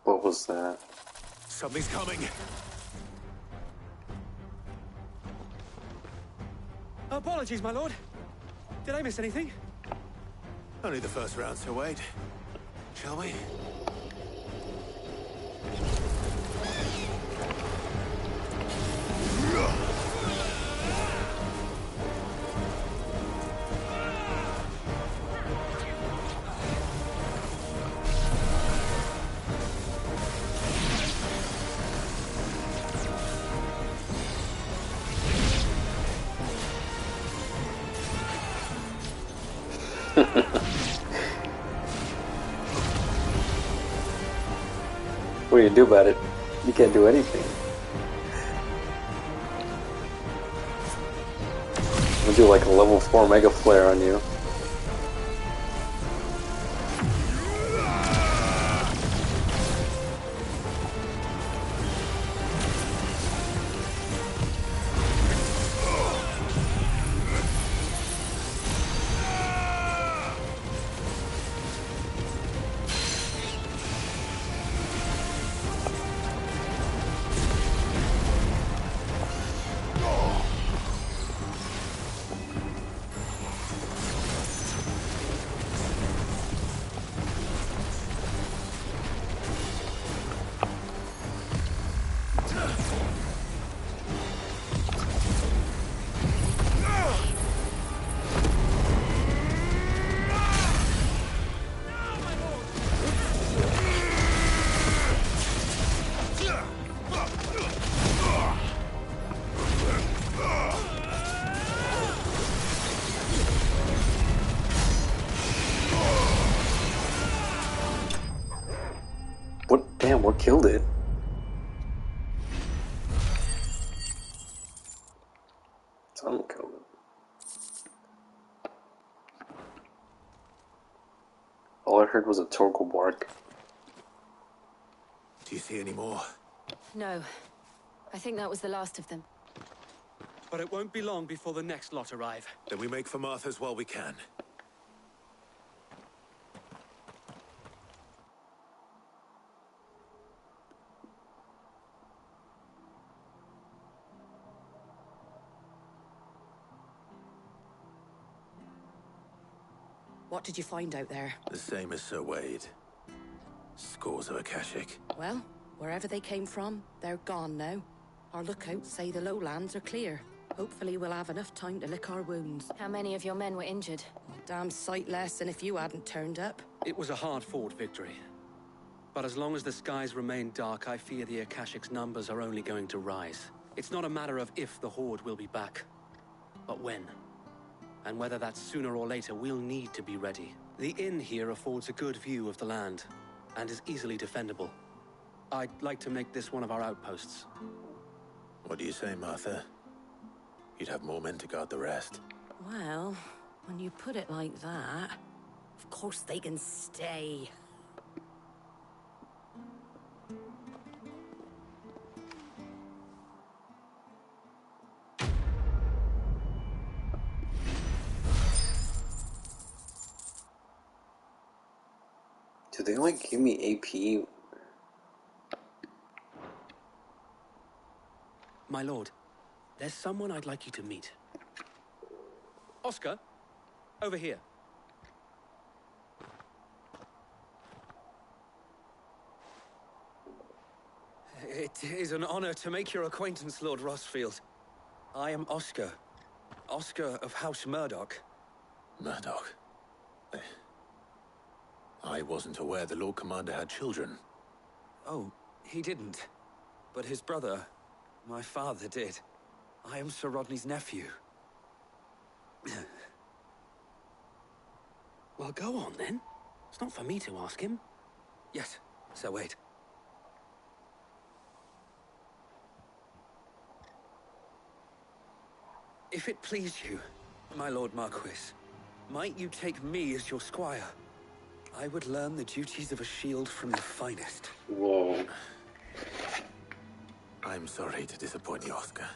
What was that? Something's coming. Apologies, my lord. Did I miss anything? Only the first round, Sir Wade. Shall we? What do you do about it? You can't do anything. We'll do like a level 4 Mega Flare on you. Damn, what killed it? Something killed it. All I heard was a torque bark. Do you see any more? No. I think that was the last of them. But it won't be long before the next lot arrive. Then we make for Martha's while we can. What did you find out there? The same as Sir Wade. Scores of Akashic. Well, wherever they came from, they're gone now. Our lookouts say the lowlands are clear. Hopefully we'll have enough time to lick our wounds. How many of your men were injured? Damn sight less than if you hadn't turned up. It was a hard-fought victory. But as long as the skies remain dark, I fear the Akashic's numbers are only going to rise. It's not a matter of if the Horde will be back, but when. And whether that's sooner or later, we'll need to be ready. The inn here affords a good view of the land, and is easily defendable. I'd like to make this one of our outposts. What do you say, Martha? You'd have more men to guard the rest. Well, when you put it like that, of course they can stay. Do they like give me AP? My lord, there's someone I'd like you to meet. Oscar, over here. It is an honor to make your acquaintance, Lord Rossfield. I am Oscar. Oscar of House Murdoch. Murdoch? I wasn't aware the Lord Commander had children. Oh, he didn't. But his brother, my father, did. I am Sir Rodney's nephew. Well, go on, then. It's not for me to ask him. Yes, Sir Wade. If it please you, my Lord Marquis, might you take me as your squire? I would learn the duties of a shield from the finest. Whoa. I'm sorry to disappoint you, Oscar.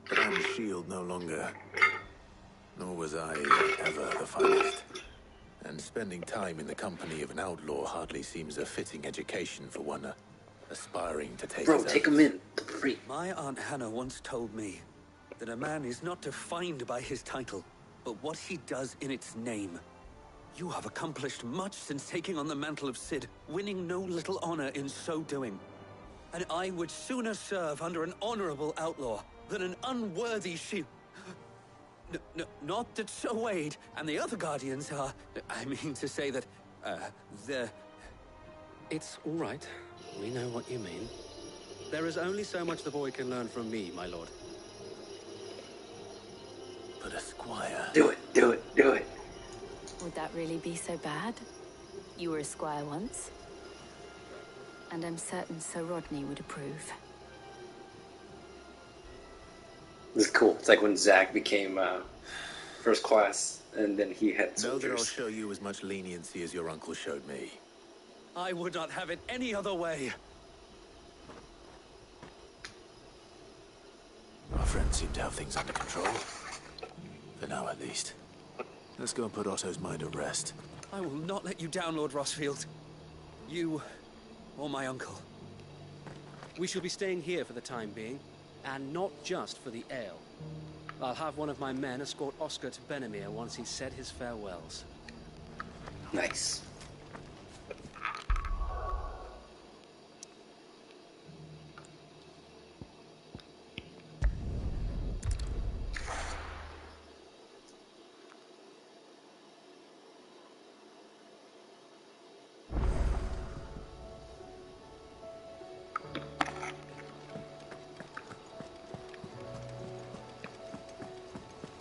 But I'm a shield no longer. Nor was I ever the finest. And spending time in the company of an outlaw hardly seems a fitting education for one aspiring to take Bro, take him in. Free. My Aunt Hannah once told me that a man is not defined by his title, but what he does in its name. You have accomplished much since taking on the mantle of Cid, winning no little honor in so doing. And I would sooner serve under an honorable outlaw than an unworthy shield. Not that Sir Wade and the other Guardians are... I mean to say that, they're... It's all right. We know what you mean. There is only so much the boy can learn from me, my lord. But a squire... Do it, do it, do it. Would that really be so bad? You were a squire once. And I'm certain Sir Rodney would approve. This is cool. It's like when Zach became first class, and then he had Know that I'll soldiers. show you as much leniency as your uncle showed me. I would not have it any other way. Our friends seem to have things under control. For now, at least. Let's go and put Otto's mind at rest. I will not let you down, Lord Rossfield. You, or my uncle. We shall be staying here for the time being, and not just for the ale. I'll have one of my men escort Oscar to Benimir once he's said his farewells. Nice.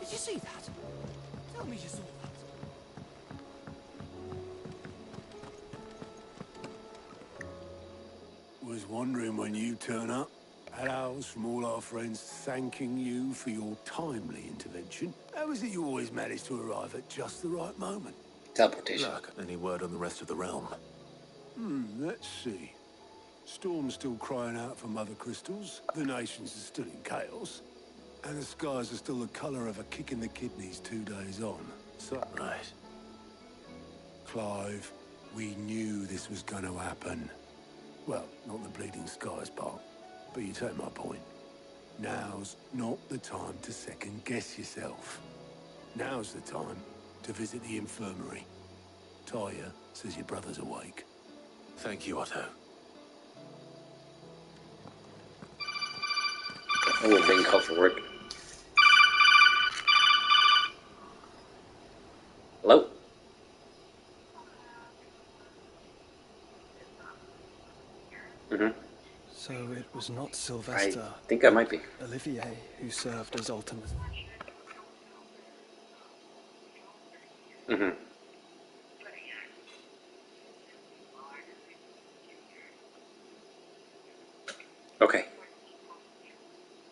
Did you see that? Tell me you saw that. wondering when you turn up. Had owls from all our friends thanking you for your timely intervention. How is it you always manage to arrive at just the right moment? Teleportation. Luck. Any word on the rest of the realm? Let's see. Storm's still crying out for mother crystals. The nations are still in chaos. And the skies are still the colour of a kick in the kidneys 2 days on. So... Right. Clive, we knew this was going to happen. Well, not the bleeding skies part, but you take my point. Now's not the time to second-guess yourself. Now's the time to visit the infirmary. Talia says your brother's awake. Thank you, Otto. Oh, we're being called for work. Hello? So it was not Sylvester. I think I might be. Olivier who served as Ultima. Okay.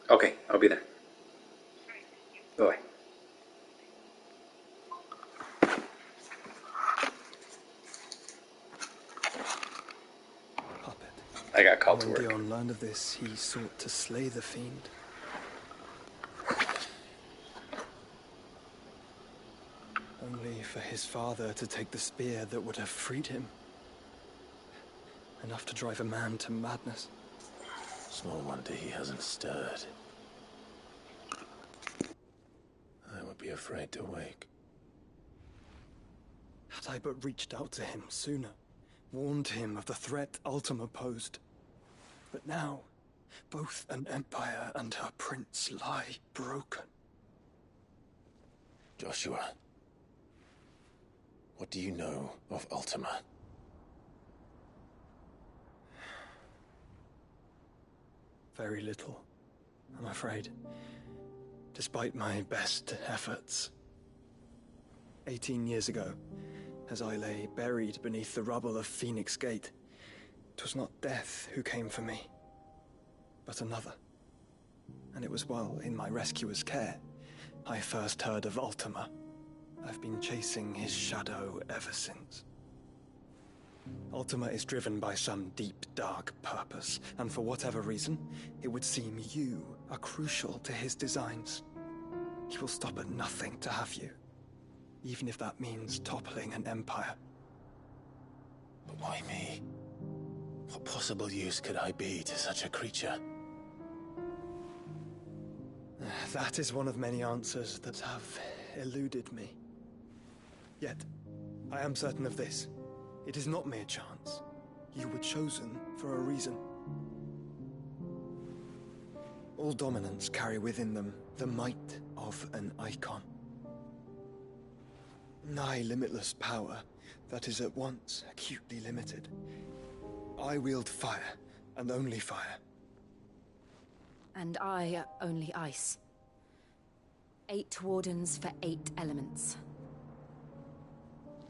Okay, I'll be there. Bye. I got called to When work. Dion learned of this, he sought to slay the fiend. Only for his father to take the spear that would have freed him. Enough to drive a man to madness. Small wonder he hasn't stirred. I would be afraid to wake. Had I but reached out to him sooner, warned him of the threat Ultima posed. But now, both an empire and her prince lie broken. Joshua, what do you know of Ultima? Very little, I'm afraid. Despite my best efforts. 18 years ago, as I lay buried beneath the rubble of Phoenix Gate, 'twas not death who came for me, but another. And it was while in my rescuer's care, I first heard of Ultima. I've been chasing his shadow ever since. Ultima is driven by some deep, dark purpose, and for whatever reason, it would seem you are crucial to his designs. He will stop at nothing to have you, even if that means toppling an empire. But why me? What possible use could I be to such a creature? That is one of many answers that have eluded me. Yet, I am certain of this. It is not mere chance. You were chosen for a reason. All dominants carry within them the might of an icon. Nigh limitless power that is at once acutely limited. I wield fire, and only fire. And I only ice. 8 wardens for 8 elements.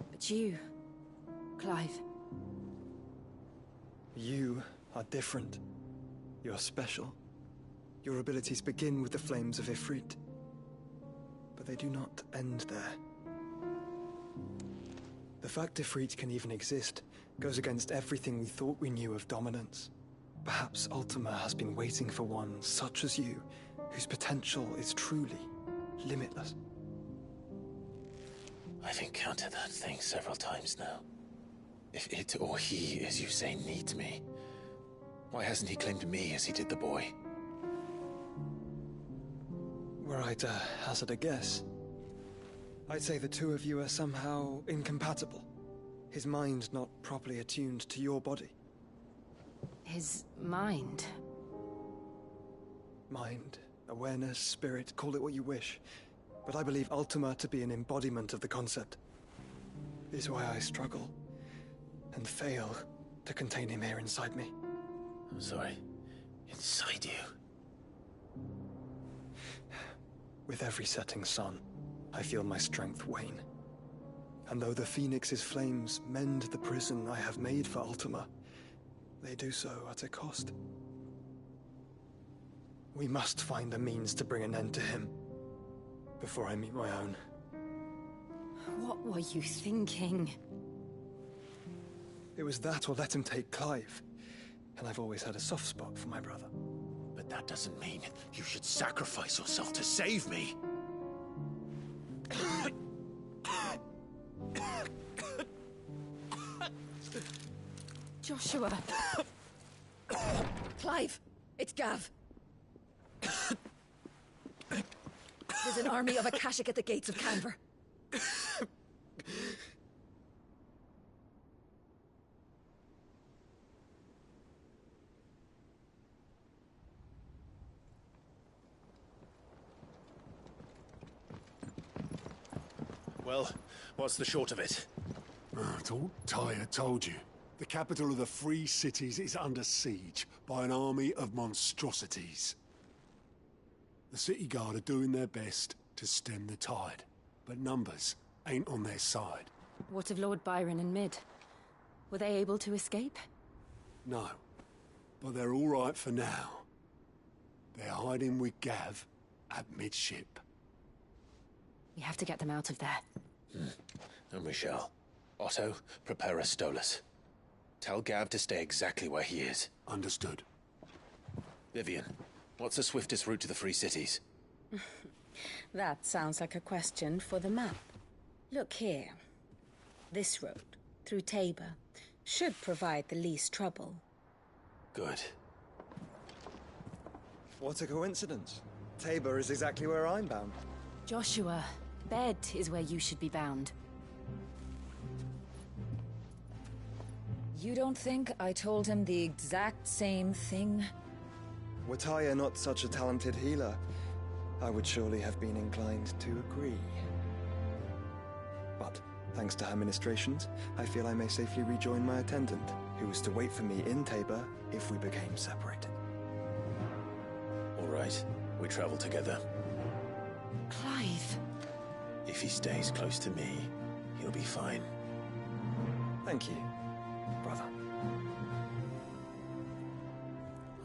But you, Clive. You are different. You're special. Your abilities begin with the flames of Ifrit. But they do not end there. The fact Ifrit can even exist goes against everything we thought we knew of dominance. Perhaps Ultima has been waiting for one such as you, whose potential is truly limitless. I've encountered that thing several times now. If it or he, as you say, needs me, why hasn't he claimed me as he did the boy? Were I to hazard a guess, I'd say the two of you are somehow incompatible. His mind not properly attuned to your body. His mind? Mind, awareness, spirit, call it what you wish. But I believe Ultima to be an embodiment of the concept. This is why I struggle and fail to contain him here inside me. I'm sorry. Inside you? With every setting sun, I feel my strength wane. And though the Phoenix's flames mend the prison I have made for Ultima, they do so at a cost. We must find a means to bring an end to him before I meet my own. What were you thinking? It was that or let him take Clive. And I've always had a soft spot for my brother. But that doesn't mean you should sacrifice yourself to save me. Joshua. Clive, it's Gav. There's an army of Akashic at the gates of Canver. Well, what's the short of it? I thought Ty had told you. The capital of the Free Cities is under siege by an army of monstrosities. The city guard are doing their best to stem the tide, but numbers ain't on their side. What of Lord Byron and Mid? Were they able to escape? No, but they're all right for now. They're hiding with Gav at midship. We have to get them out of there. And we shall. Otto, prepare a Stolas. Tell Gav to stay exactly where he is. Understood. Vivian, what's the swiftest route to the Free Cities? That sounds like a question for the map. Look here. This road, through Tabor, should provide the least trouble. Good. What a coincidence. Tabor is exactly where I'm bound. Joshua, Bed is where you should be bound. You don't think I told him the exact same thing? Were Taya not such a talented healer, I would surely have been inclined to agree. But, thanks to her ministrations, I feel I may safely rejoin my attendant, who was to wait for me in Tabor if we became separated. All right, we travel together. Clive. If he stays close to me, he'll be fine. Thank you, brother.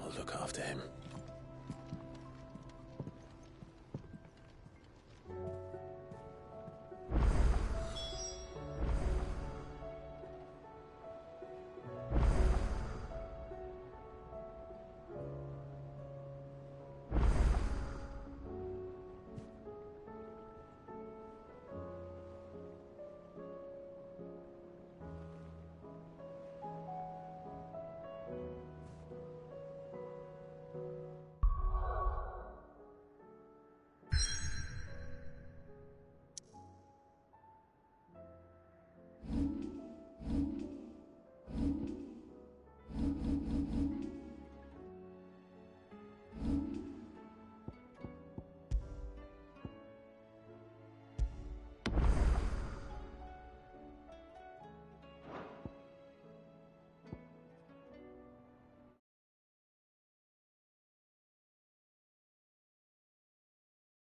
I'll look after him.